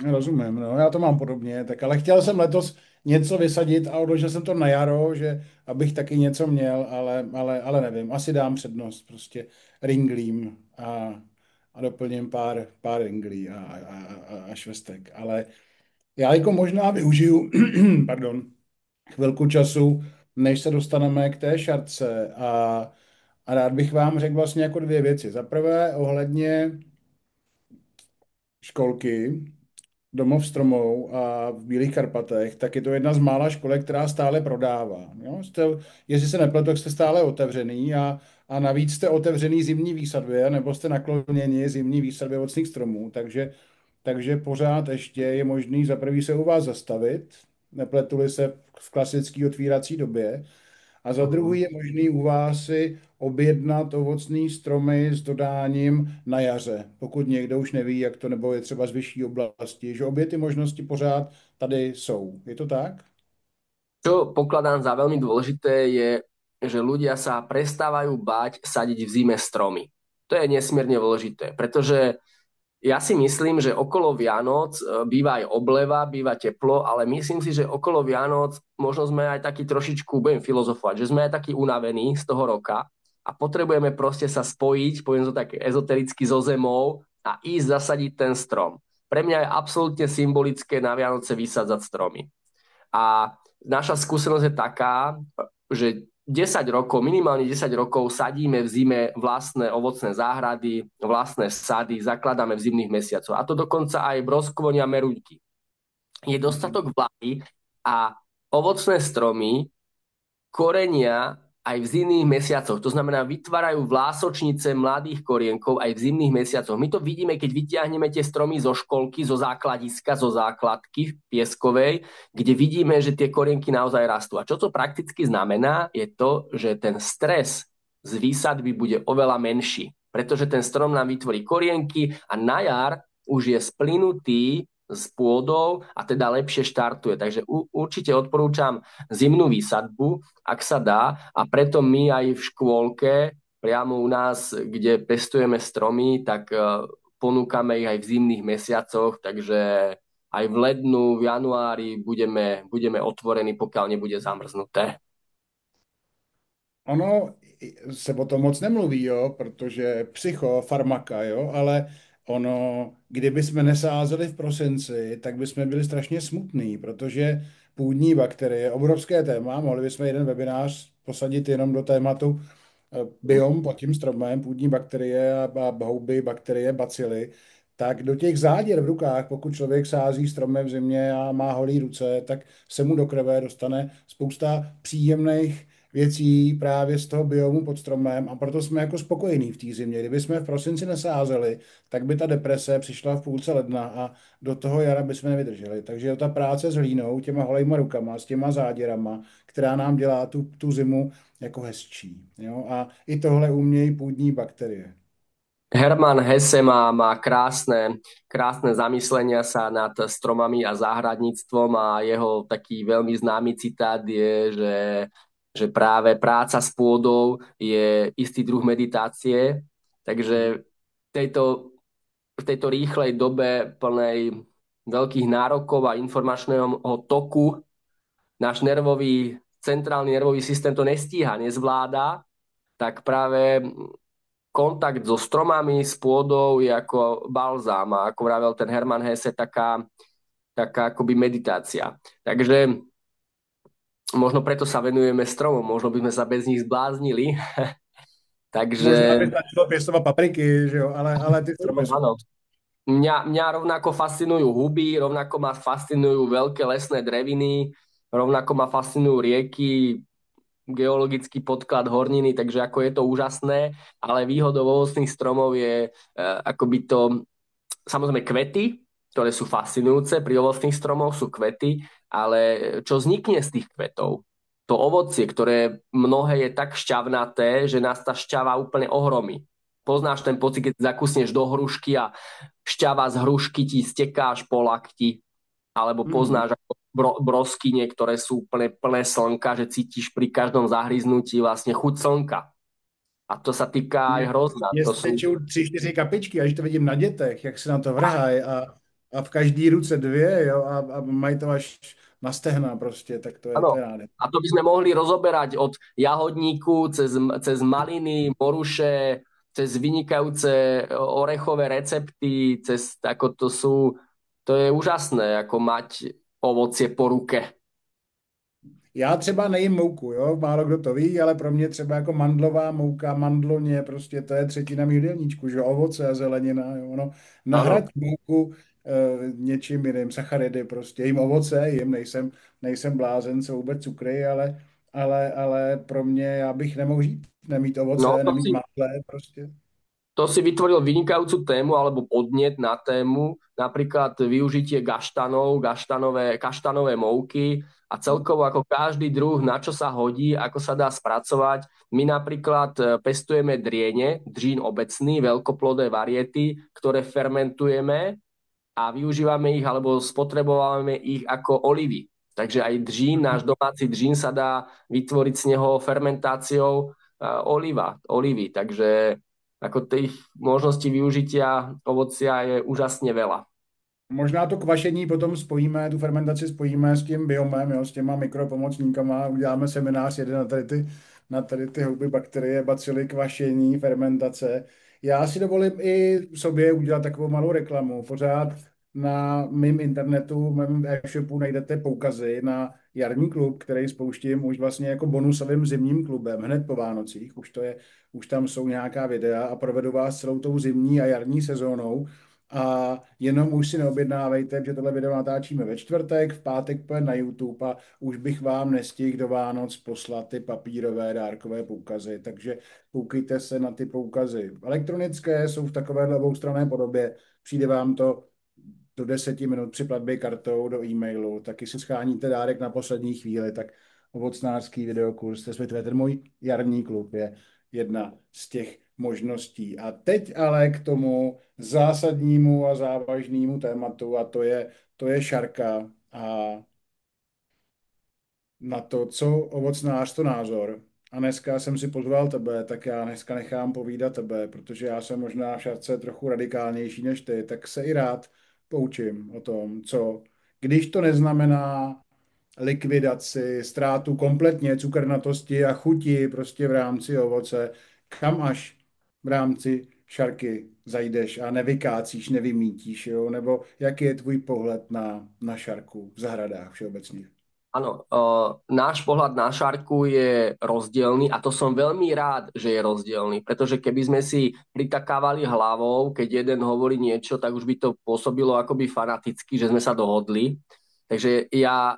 Rozumím, no, já to mám podobně, tak ale chtěl jsem letos něco vysadit a odložil jsem to na jaro, že abych taky něco měl, ale nevím, asi dám přednost prostě ringlím a doplním pár ringlí a švestek, ale já jako možná využiju, pardon, chvilku času, než se dostaneme k té šarce a rád bych vám řekl vlastně jako 2 věci. Za prvé ohledně školky. domov stromou a v Bílých Karpatech, tak je to jedna z mála školek, která stále prodává. Jo? Jestli se nepletu, tak jste stále otevřený a navíc jste otevřený zimní výsadbě, nebo jste nakloněni zimní výsadbě ovocných stromů, takže pořád ještě je možný za prvý se u vás zastavit, nepletuli se v klasické otvírací době, a za druhý je možný u vás si objednat ovocné stromy s dodáním na jaře, pokud někdo už neví, jak to, nebo je třeba z vyšší oblasti, že obě ty možnosti pořád tady jsou. Je to tak? Čo pokladám za veľmi dôležité je, že ľudia sa prestávajú báť sadiť v zime stromy. To je nesmierne dôležité, pretože ja si myslím, že okolo Vianoc býva aj obleva, býva teplo, ale myslím si, že okolo Vianoc možno sme aj taký trošičku, budem filozofovať, že sme aj takí unavení z toho roka a potrebujeme proste sa spojiť, poviem to tak ezotericky, so zemou a ísť zasadiť ten strom. Pre mňa je absolútne symbolické na Vianoce vysádzať stromy. A naša skúsenosť je taká, že 10 rokov, minimálne 10 rokov sadíme v zime vlastné ovocné záhrady, vlastné sady, zakladáme v zimných mesiacoch. A to dokonca aj broskovania meruňky. Je dostatok vláhy a ovocné stromy korenia aj v zimných mesiacoch. To znamená, vytvárajú vlásočnice mladých korienkov aj v zimných mesiacoch. My to vidíme, keď vytiahneme tie stromy zo školky, zo základiska, zo základky pieskovej, kde vidíme, že tie korienky naozaj rastú. A čo to prakticky znamená, je to, že ten stres z výsadby bude oveľa menší, pretože ten strom nám vytvorí korienky a na jar už je splynutý s pôdou a teda lepšie štartuje. Takže určite odporúčam zimnú výsadbu, ak sa dá, a preto my aj v škôlke, priamo u nás, kde pestujeme stromy, tak ponúkame ich aj v zimných mesiacoch, takže aj v lednu, v januári budeme otvorení, pokiaľ nebude zamrznuté. Ono se o tom moc nemluví, jo, protože psychofarmaka, jo, ale ono, kdyby jsme nesázeli v prosinci, tak bychom byli strašně smutní, protože půdní bakterie, obrovské téma, mohli bychom jeden webinář posadit jenom do tématu biom pod tím stromem, půdní bakterie a houby, bakterie, bacily, tak do těch záděr v rukách, pokud člověk sází stromem v zimě a má holý ruce, tak se mu do krve dostane spousta příjemných věcí právě z toho biomu pod stromem a proto jsme jako spokojení v té zimě. Kdyby jsme v prosinci nesázeli, tak by ta deprese přišla v půlce ledna a do toho jara bychom nevydrželi. Takže ta práce s hlínou, těma holejma rukama, s těma záděrama, která nám dělá tu zimu jako hezčí. Jo? A i tohle umějí půdní bakterie. Hermann Hesse má krásne zamyslenia sa nad stromami a záhradníctvom a jeho taký veľmi známy citát je, že práve práca s pôdou je istý druh meditácie. Takže v tejto rýchlej dobe plnej veľkých nárokov a informačného toku náš centrálny nervový systém to nestíha, nezvláda, tak práve kontakt so stromami, s pôdou je ako balzám a ako vravel ten Hermann Hesse, taká akoby meditácia. Takže možno preto sa venujeme stromom, možno by sme sa bez nich zbláznili. Možná Takže by stačilo pěstovat papriky, že jo? Ale ty stromy jsou. áno, mňa rovnako fascinujú huby, rovnako ma fascinujú veľké lesné dreviny, rovnako ma fascinujú rieky, geologický podklad horniny, takže ako je to úžasné, ale výhodou ovocných stromov je akoby to, samozrejme kvety, ktoré sú fascinujúce, pri ovocných stromoch sú kvety, ale čo vznikne z tých kvetov? To ovocie, ktoré mnohé je tak šťavnaté, že nás tá šťava úplne ohromí. Poznáš ten pocit, keď zakusneš do hrušky a šťava z hrušky ti steká až po lakti, alebo Mhm. poznáš ako broskyne, ktoré sú úplne plné slnka, že cítiš pri každom zahryznutí vlastne chuť slnka. A to sa týka aj Mě, hrozna. mě To sú, stečou 3, 4 kapičky, až to vidím na dětech, jak se na to vrhají a v každý ruce dvě, jo, a mají to až na stehna prostě, tak to je áno. nádherné. A to by sme mohli rozoberať od jahodníku cez maliny, moruše, cez vynikajúce orechové recepty, ako to je úžasné, ako mať ovocie po ruke. Já třeba nejím mouku, jo, málo kdo to ví, ale pro mě třeba jako mandlová mouka, mandloně, prostě to je třetina mých jídelníčku, že jo, ovoce a zelenina, jo, no, nahrať Áno. mouku něčím jiným, sacharidy, prostě jím ovoce, nejsem blázen, co vůbec cukry, ale pro mě, já bych nemohl žít, nemít No ovoce, to nemít si mandle, prostě. To si vytvoril vynikajúcu tému alebo podnet na tému, napríklad využitie kaštanové mouky a celkovo ako každý druh, na čo sa hodí, ako sa dá spracovať. My napríklad pestujeme driene, džín obecný, veľkoplodé variety, ktoré fermentujeme a využívame ich alebo spotrebovávame ich ako olivy. Takže aj džín, náš domáci džín sa dá vytvoriť z neho fermentáciou olivy. Takže ako tých možností využitia ovocia je úžasne veľa. Možná to kvašení potom spojíme, tu fermentaci spojíme s tím biomem, jo, s těma mikropomocníkama, uděláme seminář jeden na tady ty houby, bakterie, bacily, kvašení, fermentace. Já si dovolím i sobě udělat takovou malou reklamu. Pořád na mém internetu, mém e-shopu najdete poukazy na jarní klub, který spouštím už vlastně jako bonusovým zimním klubem, hned po Vánocích. Už tam jsou nějaká videa a provedu vás celou tou zimní a jarní sezónou. A jenom už si neobjednávejte, že tohle video natáčíme ve čtvrtek, v pátek půjde na YouTube a už bych vám nestihl do Vánoc poslat ty papírové dárkové poukazy. Takže koukejte se na ty poukazy elektronické, jsou v takovéhle oboustranné podobě. Přijde vám to do 10 minut při platbě kartou do e-mailu, taky si scháníte dárek na poslední chvíli, tak ovocnářský videokurs, respektive ten můj jarní klub je jedna z těch možností. A teď ale k tomu zásadnímu a závažnému tématu, a to je šarka a na to, co ovocnář to názor. A dneska jsem si pozval tebe, tak já dneska nechám povídat tebe, protože já jsem možná v šarce trochu radikálnější než ty, tak se i rád poučím o tom, co, když to neznamená likvidaci, ztrátu kompletně cukernatosti a chuti prostě v rámci ovoce, kam až v rámci šarky zajdeš a nevykácíš, nevymítíš, jo? Nebo jaký je tvůj pohled na šarku v zahradách všeobecně? Áno, náš pohľad na šarku je rozdielny a to som veľmi rád, že je rozdielny, pretože keby sme si pritakávali hlavou, keď jeden hovorí niečo, tak už by to pôsobilo akoby fanaticky, že sme sa dohodli. Takže ja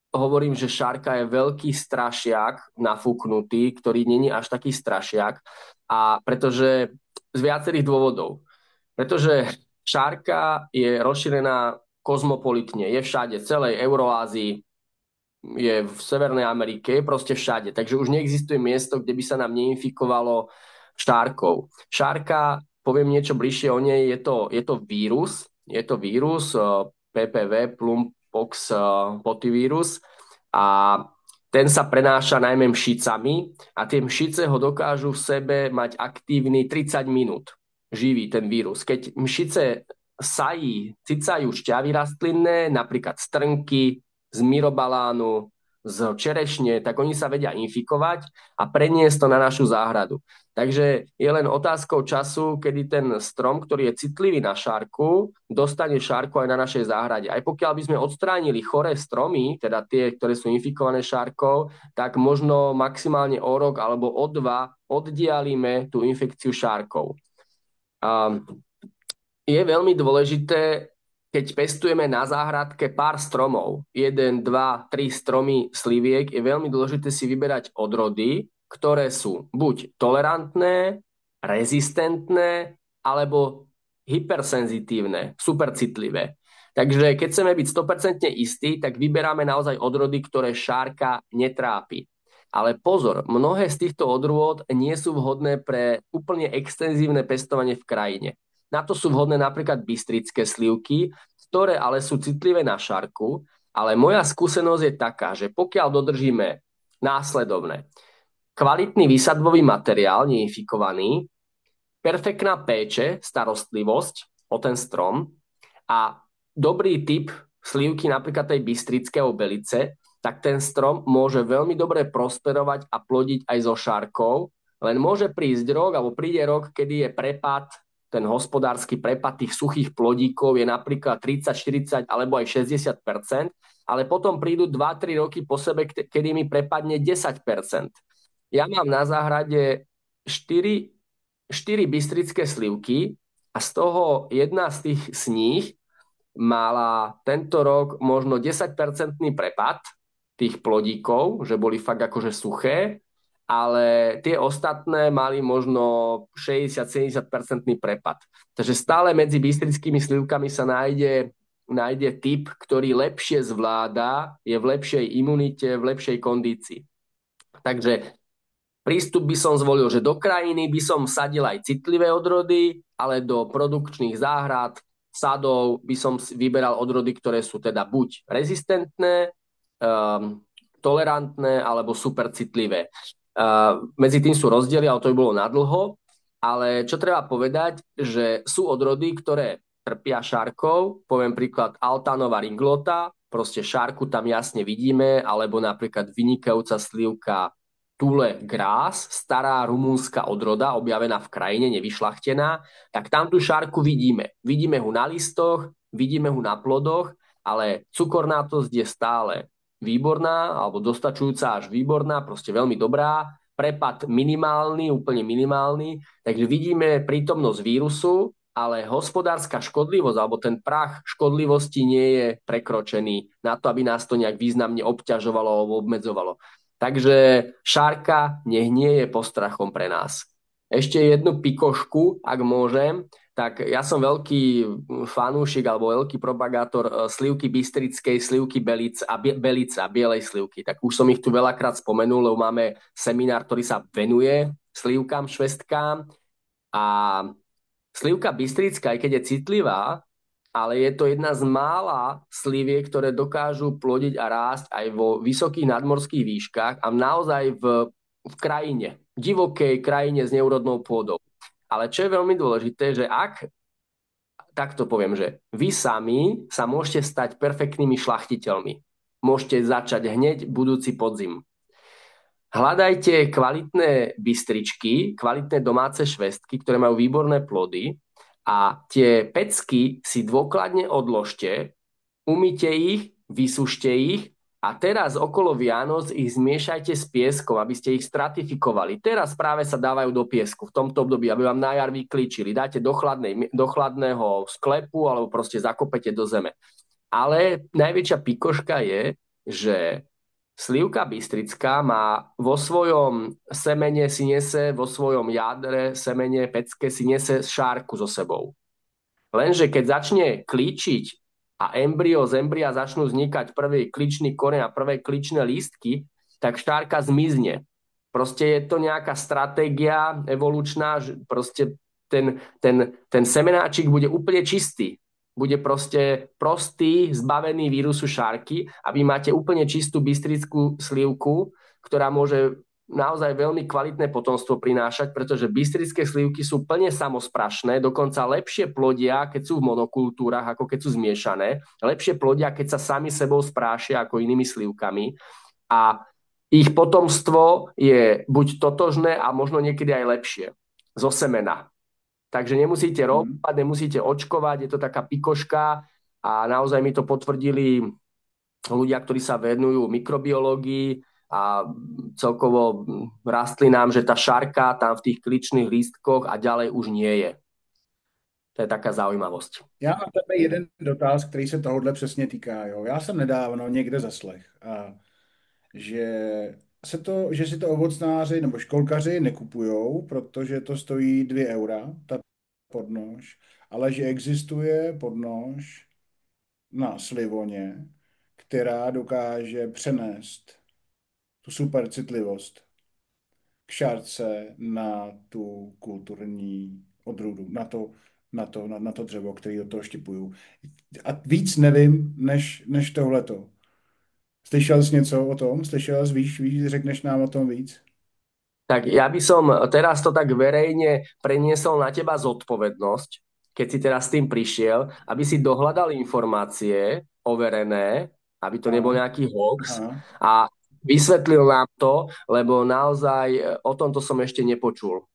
hovorím, že šarka je veľký strašiak nafúknutý, ktorý není až taký strašiak, a pretože z viacerých dôvodov. Pretože šarka je rozšírená kozmopolitne, je všade, v celej Euroázii, je v Severnej Amerike, je proste všade. Takže už neexistuje miesto, kde by sa nám neinfikovalo šárkou. Šárka, poviem niečo bližšie o nej, je to vírus PPV, Plumppox potivírus, a ten sa prenáša najmä mšicami a tie mšice ho dokážu v sebe mať aktívny 30 minút. Živý ten vírus. Keď mšice cicajú šťavy rastlinné, napríklad strnky, z mirobalánu, z čerešne, tak oni sa vedia infikovať a preniesť to na našu záhradu. Takže je len otázkou času, kedy ten strom, ktorý je citlivý na šarku, dostane šarku aj na našej záhrade. Aj pokiaľ by sme odstránili choré stromy, teda tie, ktoré sú infikované šarkou, tak možno maximálne o rok alebo o dva oddialíme tú infekciu šárkou. Je veľmi dôležité, keď pestujeme na záhradke pár stromov, 1, 2, 3 stromy sliviek, je veľmi dôležité si vyberať odrody, ktoré sú buď tolerantné, rezistentné, alebo hypersenzitívne, supercitlivé. Takže keď chceme byť 100% istí, tak vyberáme naozaj odrody, ktoré šárka netrápi. Ale pozor, mnohé z týchto odrôd nie sú vhodné pre úplne extenzívne pestovanie v krajine. Na to sú vhodné napríklad bystrické slivky, ktoré ale sú citlivé na šarku, ale moja skúsenosť je taká, že pokiaľ dodržíme následovné: kvalitný výsadbový materiál, neinfikovaný, perfektná péče, starostlivosť o ten strom a dobrý typ slivky, napríklad tej bystrické belice, tak ten strom môže veľmi dobre prosperovať a plodiť aj so šárkou, len môže prísť rok, alebo príde rok, kedy je prepad ten hospodársky prepad tých suchých plodíkov je napríklad 30, 40 alebo aj 60%, ale potom prídu 2-3 roky po sebe, kedy mi prepadne 10%. Ja mám na záhrade 4, 4 bystrické slivky a z toho jedna z tých sníh mala tento rok možno 10-percentný prepad tých plodíkov, že boli fakt akože suché, ale tie ostatné mali možno 60-70% prepad. Takže stále medzi bystrickými slivkami sa nájde typ, ktorý lepšie zvláda, je v lepšej imunite, v lepšej kondícii. Takže prístup by som zvolil, že do krajiny by som sadil aj citlivé odrody, ale do produkčných záhrad, sadov by som vyberal odrody, ktoré sú teda buď rezistentné, tolerantné alebo super citlivé. Medzi tým sú rozdiely, ale to by bolo nadlho. Ale čo treba povedať, že sú odrody, ktoré trpia šárkou. Poviem príklad Altanova ringlota, proste šárku tam jasne vidíme, alebo napríklad vynikajúca slivka Tule Gras, stará rumúnska odroda, objavená v krajine, nevyšľachtená, tak tam tú šárku vidíme. Vidíme ho na listoch, vidíme ho na plodoch, ale cukornátosť je stále výborná, alebo dostačujúca až výborná, proste veľmi dobrá. Prepad minimálny, úplne minimálny, takže vidíme prítomnosť vírusu, ale hospodárska škodlivosť, alebo ten prach škodlivosti nie je prekročený na to, aby nás to nejak významne obťažovalo alebo obmedzovalo. Takže šárka nech nie je postrachom pre nás. Ešte jednu pikošku, ak môžem, tak ja som veľký fanúšik alebo veľký propagátor slivky bystrickej, slivky Belica, bielej slivky. Tak už som ich tu veľakrát spomenul, lebo máme seminár, ktorý sa venuje slivkám, švestkám. A slivka bystrická, aj keď je citlivá, ale je to jedna z mála sliviek, ktoré dokážu plodiť a rásť aj vo vysokých nadmorských výškach a naozaj v krajine, divokej krajine s neúrodnou pôdou. Ale čo je veľmi dôležité, že takto poviem, že vy sami sa môžete stať perfektnými šlachtiteľmi. Môžete začať hneď budúci podzim. Hľadajte kvalitné bystričky, kvalitné domáce švestky, ktoré majú výborné plody, a tie pecky si dôkladne odložte, umyte ich, vysušte ich a teraz okolo Vianoc ich zmiešajte s pieskom, aby ste ich stratifikovali. Teraz práve sa dávajú do piesku v tomto období, aby vám na jar vyklíčili. Dáte do chladného sklepu alebo proste zakopete do zeme. Ale najväčšia pikoška je, že slivka bystrická má vo svojom semene si nese, vo svojom jadre semene pecke si nese šárku so sebou. Lenže keď začne klíčiť a z embria začnú vznikať prvý kličný koreň a prvé kličné lístky, tak šárka zmizne. Proste je to nejaká stratégia evolučná, že proste ten semenáčik bude úplne čistý. Bude proste prostý, zbavený vírusu šárky a vy máte úplne čistú bystrickú slivku, ktorá môže naozaj veľmi kvalitné potomstvo prinášať, pretože bystrické slivky sú plne samosprašné, dokonca lepšie plodia, keď sú v monokultúrach, ako keď sú zmiešané. Lepšie plodia, keď sa sami sebou sprášia ako inými slivkami. A ich potomstvo je buď totožné a možno niekedy aj lepšie zo semena. Takže nemusíte robiť, nemusíte očkovať, je to taká pikoška a naozaj mi to potvrdili ľudia, ktorí sa venujú mikrobiológii a celkovo rastlinám, že tá šarka tam v tých kličných lístkoch a ďalej už nie je. To je taká zaujímavosť. Já mám tebe jeden dotaz, který se tohohle přesně týká. Jo. Já jsem nedávno někde zaslech, že si to ovocnáři nebo školkaři nekupujou, protože to stojí 2 eura, ta podnož, ale že existuje podnož na Slivoně, která dokáže přenést tu super citlivost k šárce na tu kulturní odrůdu, na to dřevo, který do toho štipuju. A víc nevím, než tohleto. Slyšel jsi něco o tom? Slyšel jsi, víš, řekneš nám o tom víc? Tak ja by som teraz to tak verejne preniesol na teba zodpovednosť, keď si teraz s tým prišiel, aby si dohľadal informácie overené, aby to nebol nejaký hoax Aha. a vysvetlil nám to, lebo naozaj o tomto som ešte nepočul.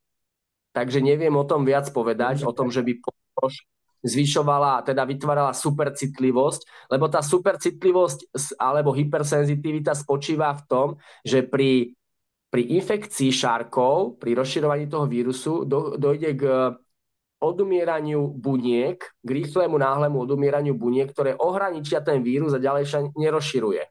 takže neviem o tom viac povedať, Dobře. o tom, že by podnož zvyšovala, teda vytvárala supercitlivosť, lebo tá supercitlivosť alebo hypersenzitivita spočíva v tom, že pri infekcii šárkov, pri rozširovaní toho vírusu, dojde k odumieraniu buniek, k rýchlemu náhlemu odumieraniu buniek, ktoré ohraničia ten vírus a ďalej sa nerozširuje.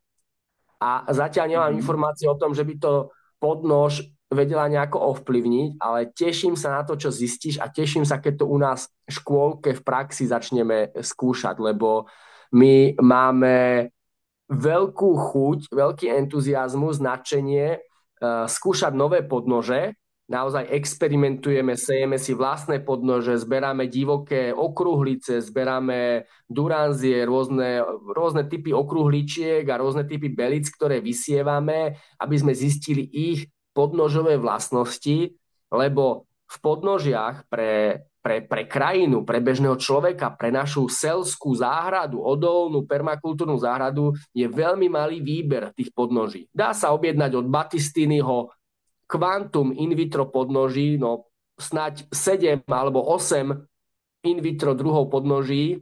A zatiaľ nemám Mhm. informácie o tom, že by to podnož vedela nejako ovplyvniť, ale teším sa na to, čo zistíš a teším sa, keď to u nás v škôlke v praxi začneme skúšať, lebo my máme veľkú chuť, veľký entuziasmus, nadšenie skúšať nové podnože. Naozaj experimentujeme, sejeme si vlastné podnože, zberáme divoké okrúhlice, zberáme duranzie, rôzne typy okrúhličiek a rôzne typy belic, ktoré vysievame, aby sme zistili ich podnožové vlastnosti, lebo v podnožiach pre krajinu, pre bežného človeka, pre našu selskú záhradu, odolnú permakultúrnu záhradu je veľmi malý výber tých podnoží. Dá sa objednať od Batistiniho kvantum in vitro podnoží, no snať 7 alebo 8 in vitro druhov podnoží,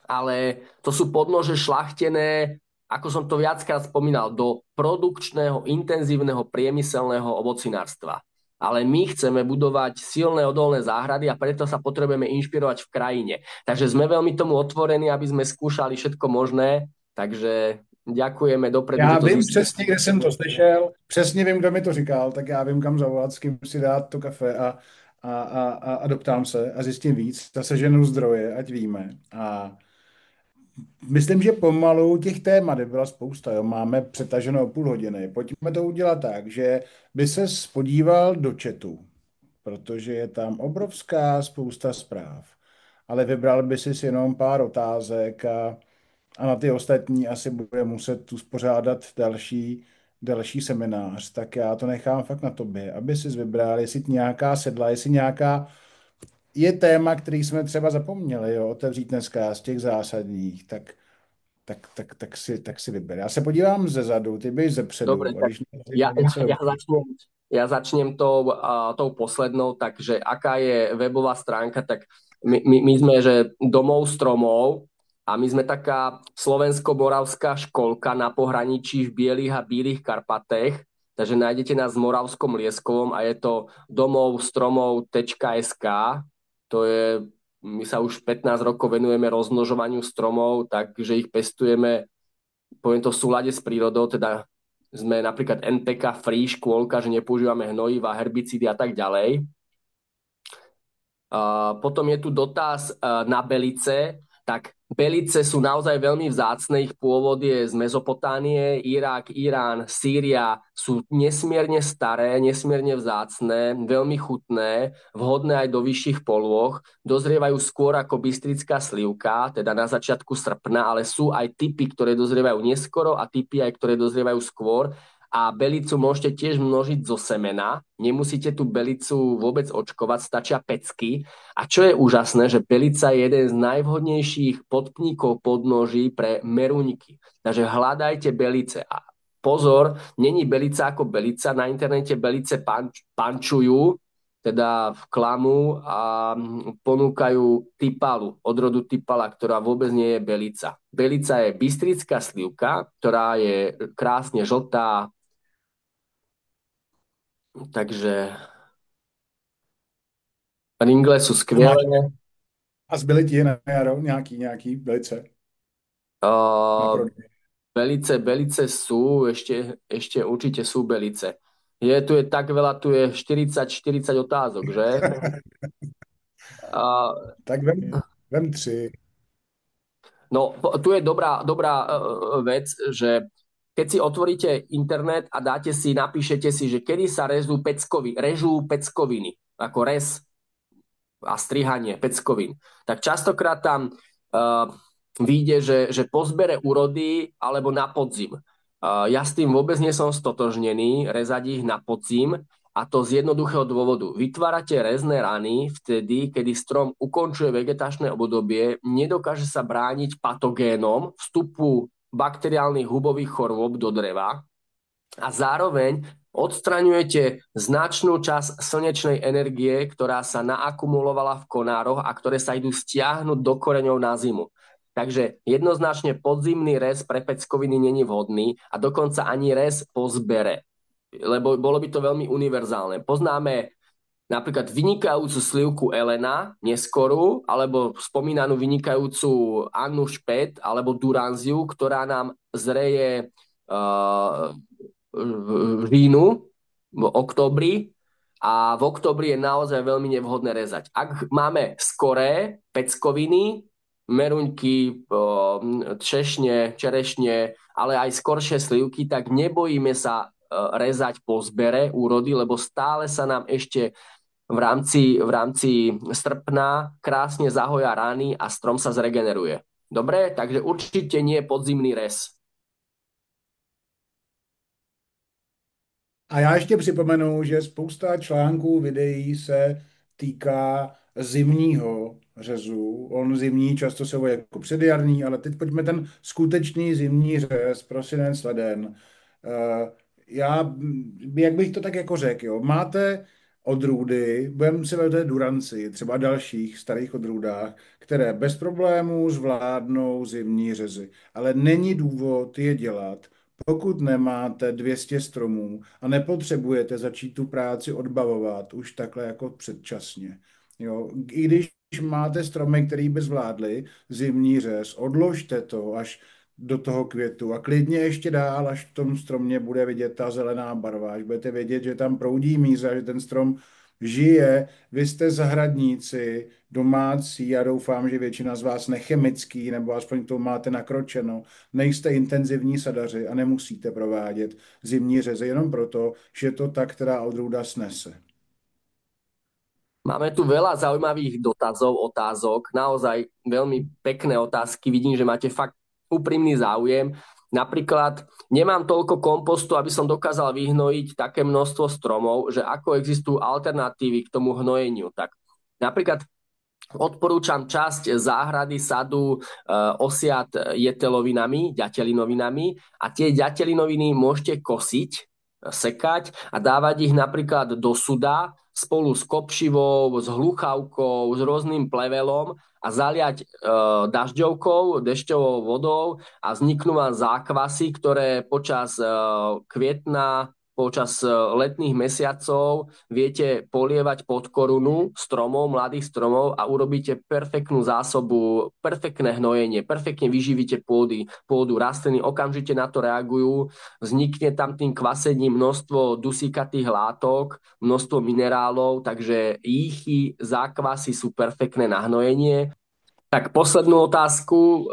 ale to sú podnože šlachtené, ako som to viackrát spomínal, do produkčného, intenzívneho, priemyselného ovocinárstva. Ale my chceme budovať silné odolné záhrady a preto sa potrebujeme inšpirovať v krajine. Takže sme veľmi tomu otvorení, aby sme skúšali všetko možné. Takže ďakujeme dopredu, že Já to vím zistíme. přesně, kde jsem to slyšel, přesně vím, kdo mi to říkal, tak já vím, kam zavolat, s kým si dát to kafe a doptám se a zjistím víc. Zase ženu zdroje, ať víme. A myslím, že pomalu těch témat byla spousta. Jo. Máme přetaženo o půl hodiny. Pojďme to udělat tak, že by se podíval do chatu, protože je tam obrovská spousta zpráv. Ale vybral by si jenom pár otázek a na ty ostatní asi bude muset uspořádat další seminář. Tak já to nechám fakt na tobě, aby si vybral, jestli nějaká sedla, jestli nějaká je téma, který jsme třeba zapomněli, jo, otevřít dneska z těch zásadních, tak si vyber. Já se podívám ze zadu, ty běž ze Dobre, předu a tak když ja, ja, něco ja dobrý. začnem, ja začnem tou poslednou, takže aká je webová stránka, tak my sme, že domov stromov a my sme taká slovensko-moravská školka na pohraničí v Bielých a Bílých Karpatech, takže nájdete nás v Moravskom Lieskovom a je to domovstromov.sk. To je, my sa už 15 rokov venujeme rozmnožovaniu stromov, takže ich pestujeme, poviem to v súlade s prírodou, teda sme napríklad NPK free škôlka, že nepoužívame hnojiva, herbicídy a tak ďalej. Potom je tu dotaz na belice. Tak belice sú naozaj veľmi vzácne, ich pôvod je z Mezopotánie, Irak, Irán, Sýria, sú nesmierne staré, nesmierne vzácne, veľmi chutné, vhodné aj do vyšších polôch, dozrievajú skôr ako bystrická slivka, teda na začiatku srpna, ale sú aj typy, ktoré dozrievajú neskoro a typy aj, ktoré dozrievajú skôr. A belicu môžete tiež množiť zo semena. Nemusíte tú belicu vôbec očkovať, stačia pecky. A čo je úžasné, že belica je jeden z najvhodnejších podpníkov podnoží pre meruňky. Takže hľadajte belice. A pozor, není belica ako belica. Na internete belice pančujú, teda v klamu a ponúkajú typalu, odrodu typala, ktorá vôbec nie je belica. Belica je bystrická slivka, ktorá je krásne žltá, takže ringle sú Máš, skvělé. a zbyly ti na jaro nějaký velice na Uh, prodej. belice sú, ešte určite sú belice. Tu je tak veľa, tu je 40 otázok, že? Uh, Tak vem tři. no, tu je dobrá vec, že keď si otvoríte internet a napíšete si, že kedy sa režú peckoviny, ako rez a strihanie peckovín, tak častokrát tam vyjde, že po zbere úrody alebo na podzim. Ja s tým vôbec nie som stotožnený, rezať ich na podzim, a to z jednoduchého dôvodu. Vytvárate rezné rany vtedy, kedy strom ukončuje vegetačné obdobie, nedokáže sa brániť patogénom vstupu bakteriálnych hubových chorôb do dreva a zároveň odstraňujete značnú časť slnečnej energie, ktorá sa naakumulovala v konároch a ktoré sa idú stiahnuť do koreňov na zimu. Takže jednoznačne podzimný rez pre peckoviny není vhodný a dokonca ani rez po zbere, lebo bolo by to veľmi univerzálne. Poznáme napríklad vynikajúcu slivku Elena, neskorú, alebo spomínanú vynikajúcu Annu Špet, alebo Duranziu, ktorá nám zreje v říjnu, v októbri, a v októbri je naozaj veľmi nevhodné rezať. Ak máme skoré peckoviny, meruňky, češne, čerešne, ale aj skoršie slivky, tak nebojíme sa rezať po zbere úrody, lebo stále sa nám ešte v rámci srpna krásne zahoja rány a strom sa zregeneruje. Dobre, takže určite nie podzimný rez. A já ještě připomenu, že spousta článků, videí se týká zimního řezu. On zimní často se volí jako předjarní, ale teď pojďme ten skutečný zimní řez, prosinec, leden. Já, jak bych to tak jako řekl, jo? Máte odrůdy, budeme si bavit o té duranci, třeba dalších starých odrůdách, které bez problémů zvládnou zimní řezy. Ale není důvod je dělat, pokud nemáte 200 stromů a nepotřebujete začít tu práci odbavovat už takhle jako předčasně. Jo, i když máte stromy, které by zvládly zimní řez, odložte to až do toho květu a klidně ještě dál, až v tom stromě bude vidět ta zelená barva, až budete vědět, že tam proudí míza, že ten strom žije. Vy jste zahradníci, domácí, já doufám, že většina z vás nechemický, nebo aspoň to máte nakročeno, nejste intenzivní sadaři a nemusíte provádět zimní řezy jenom proto, že to ta, která odrůda snese. Máme tu veľa zaujímavých dotazov, otázok, naozaj veľmi pekné otázky. Vidím, že máte fakt úprimný záujem. Napríklad nemám toľko kompostu, aby som dokázal vyhnojiť také množstvo stromov, že ako existujú alternatívy k tomu hnojeniu. Tak napríklad odporúčam časť záhrady, sadu osiať jetelovinami, ďatelinovinami a tie ďatelinoviny môžete kosiť, sekať a dávať ich napríklad do suda spolu s kopšivou, s hluchávkou, s rôznym plevelom a zaliať dešťovou vodou a vzniknú vám zákvasy, ktoré počas kvietna, počas letných mesiacov viete polievať pod korunu stromov, mladých stromov a urobíte perfektnú zásobu, perfektné hnojenie, perfektne vyživíte pôdu, rastliny okamžite na to reagujú, vznikne tam tým kvasením množstvo dusíkatých látok, množstvo minerálov, takže jíchy, zákvasy sú perfektné na hnojenie. Tak poslednú otázku.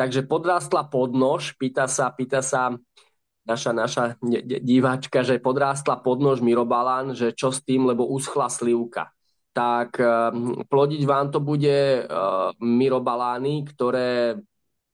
Takže podrástla podnož, pýta sa naša diváčka, že podrástla podnož Mirobalán, že čo s tým, lebo uschla slivka. Tak plodiť vám to bude Mirobalány, ktoré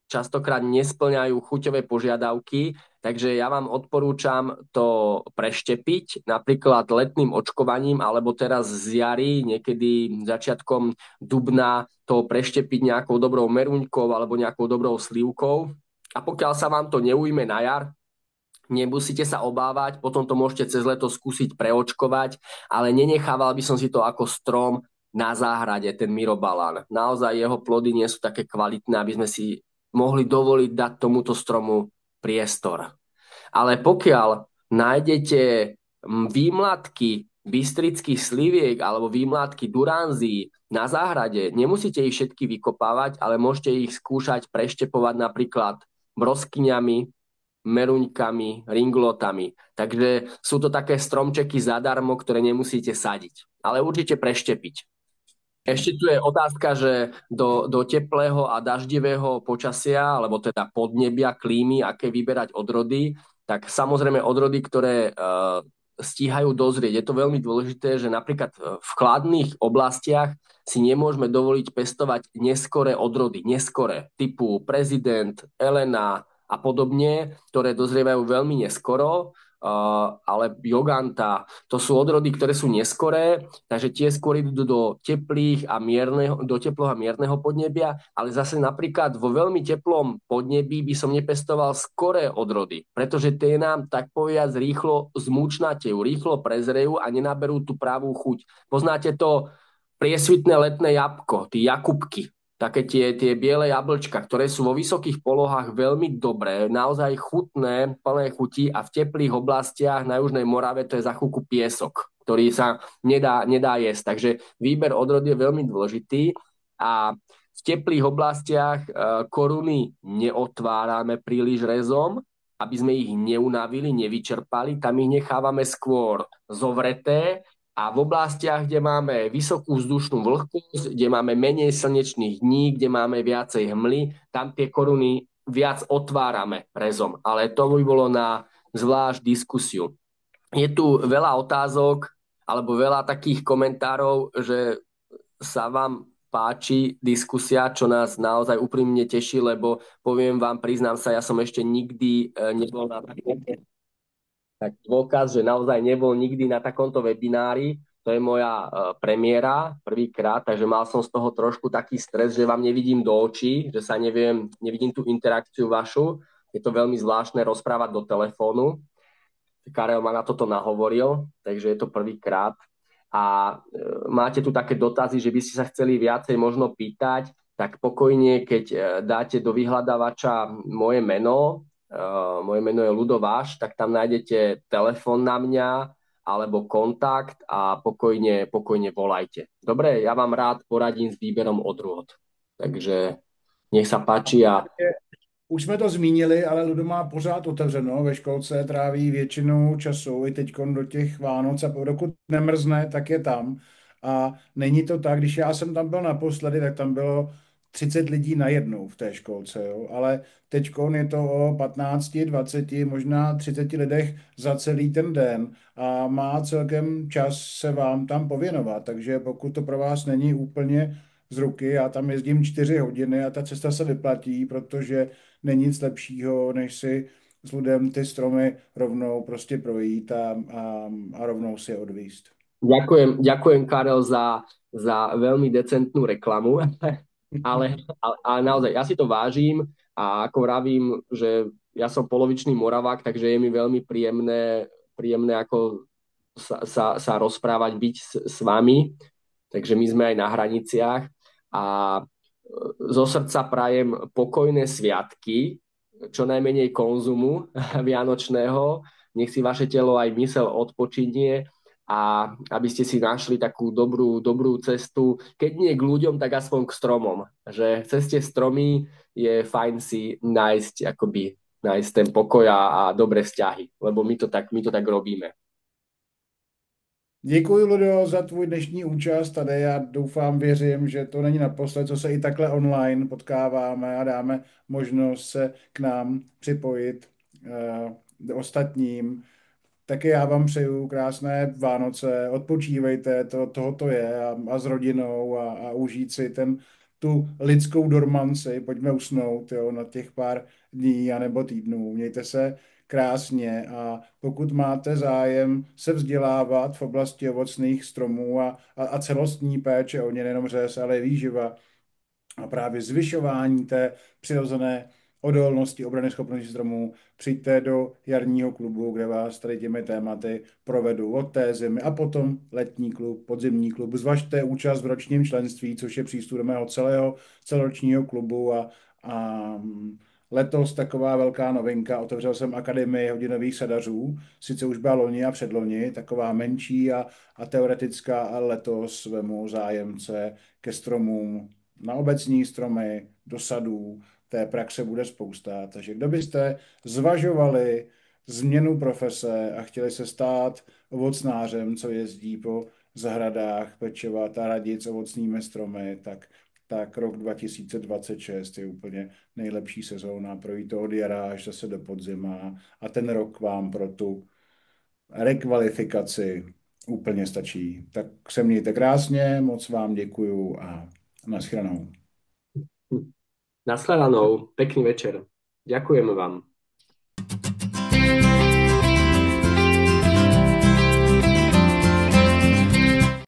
častokrát nesplňajú chuťové požiadavky, takže ja vám odporúčam to preštepiť, napríklad letným očkovaním, alebo teraz z jary, niekedy začiatkom dubna to preštepiť nejakou dobrou meruňkou alebo nejakou dobrou slivkou. A pokiaľ sa vám to neujme na jar, nemusíte sa obávať, potom to môžete cez leto skúsiť preočkovať, ale nenechával by som si to ako strom na záhrade, ten Mirobalán. Naozaj jeho plody nie sú také kvalitné, aby sme si mohli dovoliť dať tomuto stromu priestor. Ale pokiaľ nájdete výmladky bystrických sliviek alebo výmladky duranzií na záhrade, nemusíte ich všetky vykopávať, ale môžete ich skúšať preštepovať napríklad broskyňami, meruňkami, ringlotami. Takže sú to také stromčeky zadarmo, ktoré nemusíte sadiť. Ale určite preštepiť. Ešte tu je otázka, že do teplého a daždivého počasia, alebo teda podnebia, klímy, aké vyberať odrody, tak samozrejme odrody, ktoré stíhajú dozrieť. Je to veľmi dôležité, že napríklad v chladných oblastiach si nemôžeme dovoliť pestovať neskoré odrody, neskoré, typu Prezident, Elena a podobne, ktoré dozrievajú veľmi neskoro. ale Joganta. To sú odrody, ktoré sú neskoré, takže tie skôr idú do teplého a mierneho podnebia, ale zase napríklad vo veľmi teplom podnebí by som nepestoval skoré odrody, pretože tie nám tak povedať rýchlo zmúčnatejú, rýchlo prezrejú a nenaberú tú pravú chuť. Poznáte to priesvitné letné jabko, tí jakubky, také tie biele jablčka, ktoré sú vo vysokých polohách veľmi dobré, naozaj chutné, plné chuti a v teplých oblastiach na Južnej Morave to je za chvíľku piesok, ktorý sa nedá jesť. Takže výber odrod je veľmi dôležitý a v teplých oblastiach koruny neotvárame príliš rezom, aby sme ich neunavili, nevyčerpali, tam ich nechávame skôr zovreté a v oblastiach, kde máme vysokú vzdušnú vlhkosť, kde máme menej slnečných dní, kde máme viacej hmly, tam tie koruny viac otvárame rezom. Ale to by bolo na zvlášť diskusiu. Je tu veľa otázok alebo veľa takých komentárov, že sa vám páči diskusia, čo nás naozaj úprimne teší, lebo poviem vám, priznám sa, ja som ešte nikdy nebol na tak dôkaz, že naozaj nebol nikdy na takomto webinári. To je moja premiéra prvýkrát, takže mal som z toho trošku taký stres, že vám nevidím do očí, že sa nevidím tú interakciu vašu. Je to veľmi zvláštne rozprávať do telefónu. Karel ma na toto nahovoril, takže je to prvýkrát. A máte tu také dotazy, že by ste sa chceli viacej možno pýtať, tak pokojne, keď dáte do vyhľadávača moje meno je Ludováš, tak tam nájdete telefón na mňa alebo kontakt a pokojne volajte. Dobre, ja vám rád poradím s výberom odrôd. Takže nech sa páči a Už jsme to zmínili, ale Ludo má pořád otevřeno. Ve školce tráví většinu času i teď do těch Vánoc a dokud nemrzne, tak je tam. A není to tak, když já jsem tam byl naposledy, tak tam bylo 30 lidí najednou v té školce, jo? Ale teď je to o 15, 20, možná 30 lidech za celý ten den a má celkem čas se vám tam pověnovat. Takže pokud to pro vás není úplně z ruky, já tam jezdím 4 hodiny a ta cesta se vyplatí, protože není nic lepšího, než si s lidem ty stromy rovnou prostě projít a rovnou si je odvíst. ďakujem Karel za veľmi decentnú reklamu, ale naozaj ja si to vážim a ako vravím, že ja som polovičný Moravák, takže je mi veľmi príjemné ako sa rozprávať, byť s vami, takže my sme aj na hraniciach a zo srdca prajem pokojné sviatky, čo najmenej konzumu vianočného, nech si vaše telo aj mysel odpočinie a aby ste si našli takú dobrú cestu, keď nie k ľuďom, tak aspoň k stromom. Že cez tie stromy je fajn si nájsť ten pokoj a dobré vzťahy, lebo my to tak robíme. Děkuji, Ludo, za tvůj dnešní účast tady. Já doufám, věřím, že to není naposled, co se i takhle online potkáváme a dáme možnost se k nám připojit ostatním. Taky já vám přeju krásné Vánoce, odpočívejte, toho to je a s rodinou a užít si tu lidskou dormanci, pojďme usnout, jo, na těch pár dní anebo týdnů. Mějte se krásně a pokud máte zájem se vzdělávat v oblasti ovocných stromů a celostní péče o ně, nejenom řez, ale i výživa a právě zvyšování té přirozené odolnosti, obrany schopnosti stromů, přijďte do jarního klubu, kde vás tady těmi tématy provedu od té zimy a potom letní klub, podzimní klub. Zvažte účast v ročním členství, což je přístup do mého celoročního klubu a letos taková velká novinka, otevřel jsem Akademii hodinových sadařů, sice už byla loni a předloni, taková menší a teoretická, ale letos vemu zájemce ke stromům, na obecní stromy, do sadů, té praxe bude spousta. Takže kdo byste zvažovali změnu profese a chtěli se stát ovocnářem, co jezdí po zahradách, pečovat a radit s ovocnými stromy, tak rok 2026 je úplně nejlepší sezóna. Projít to od jara až zase do podzima a ten rok vám pro tu rekvalifikaci úplně stačí. Tak se mějte krásně, moc vám děkuju a nashledanou. Naschledanou, pekný večer. Ďakujeme vám.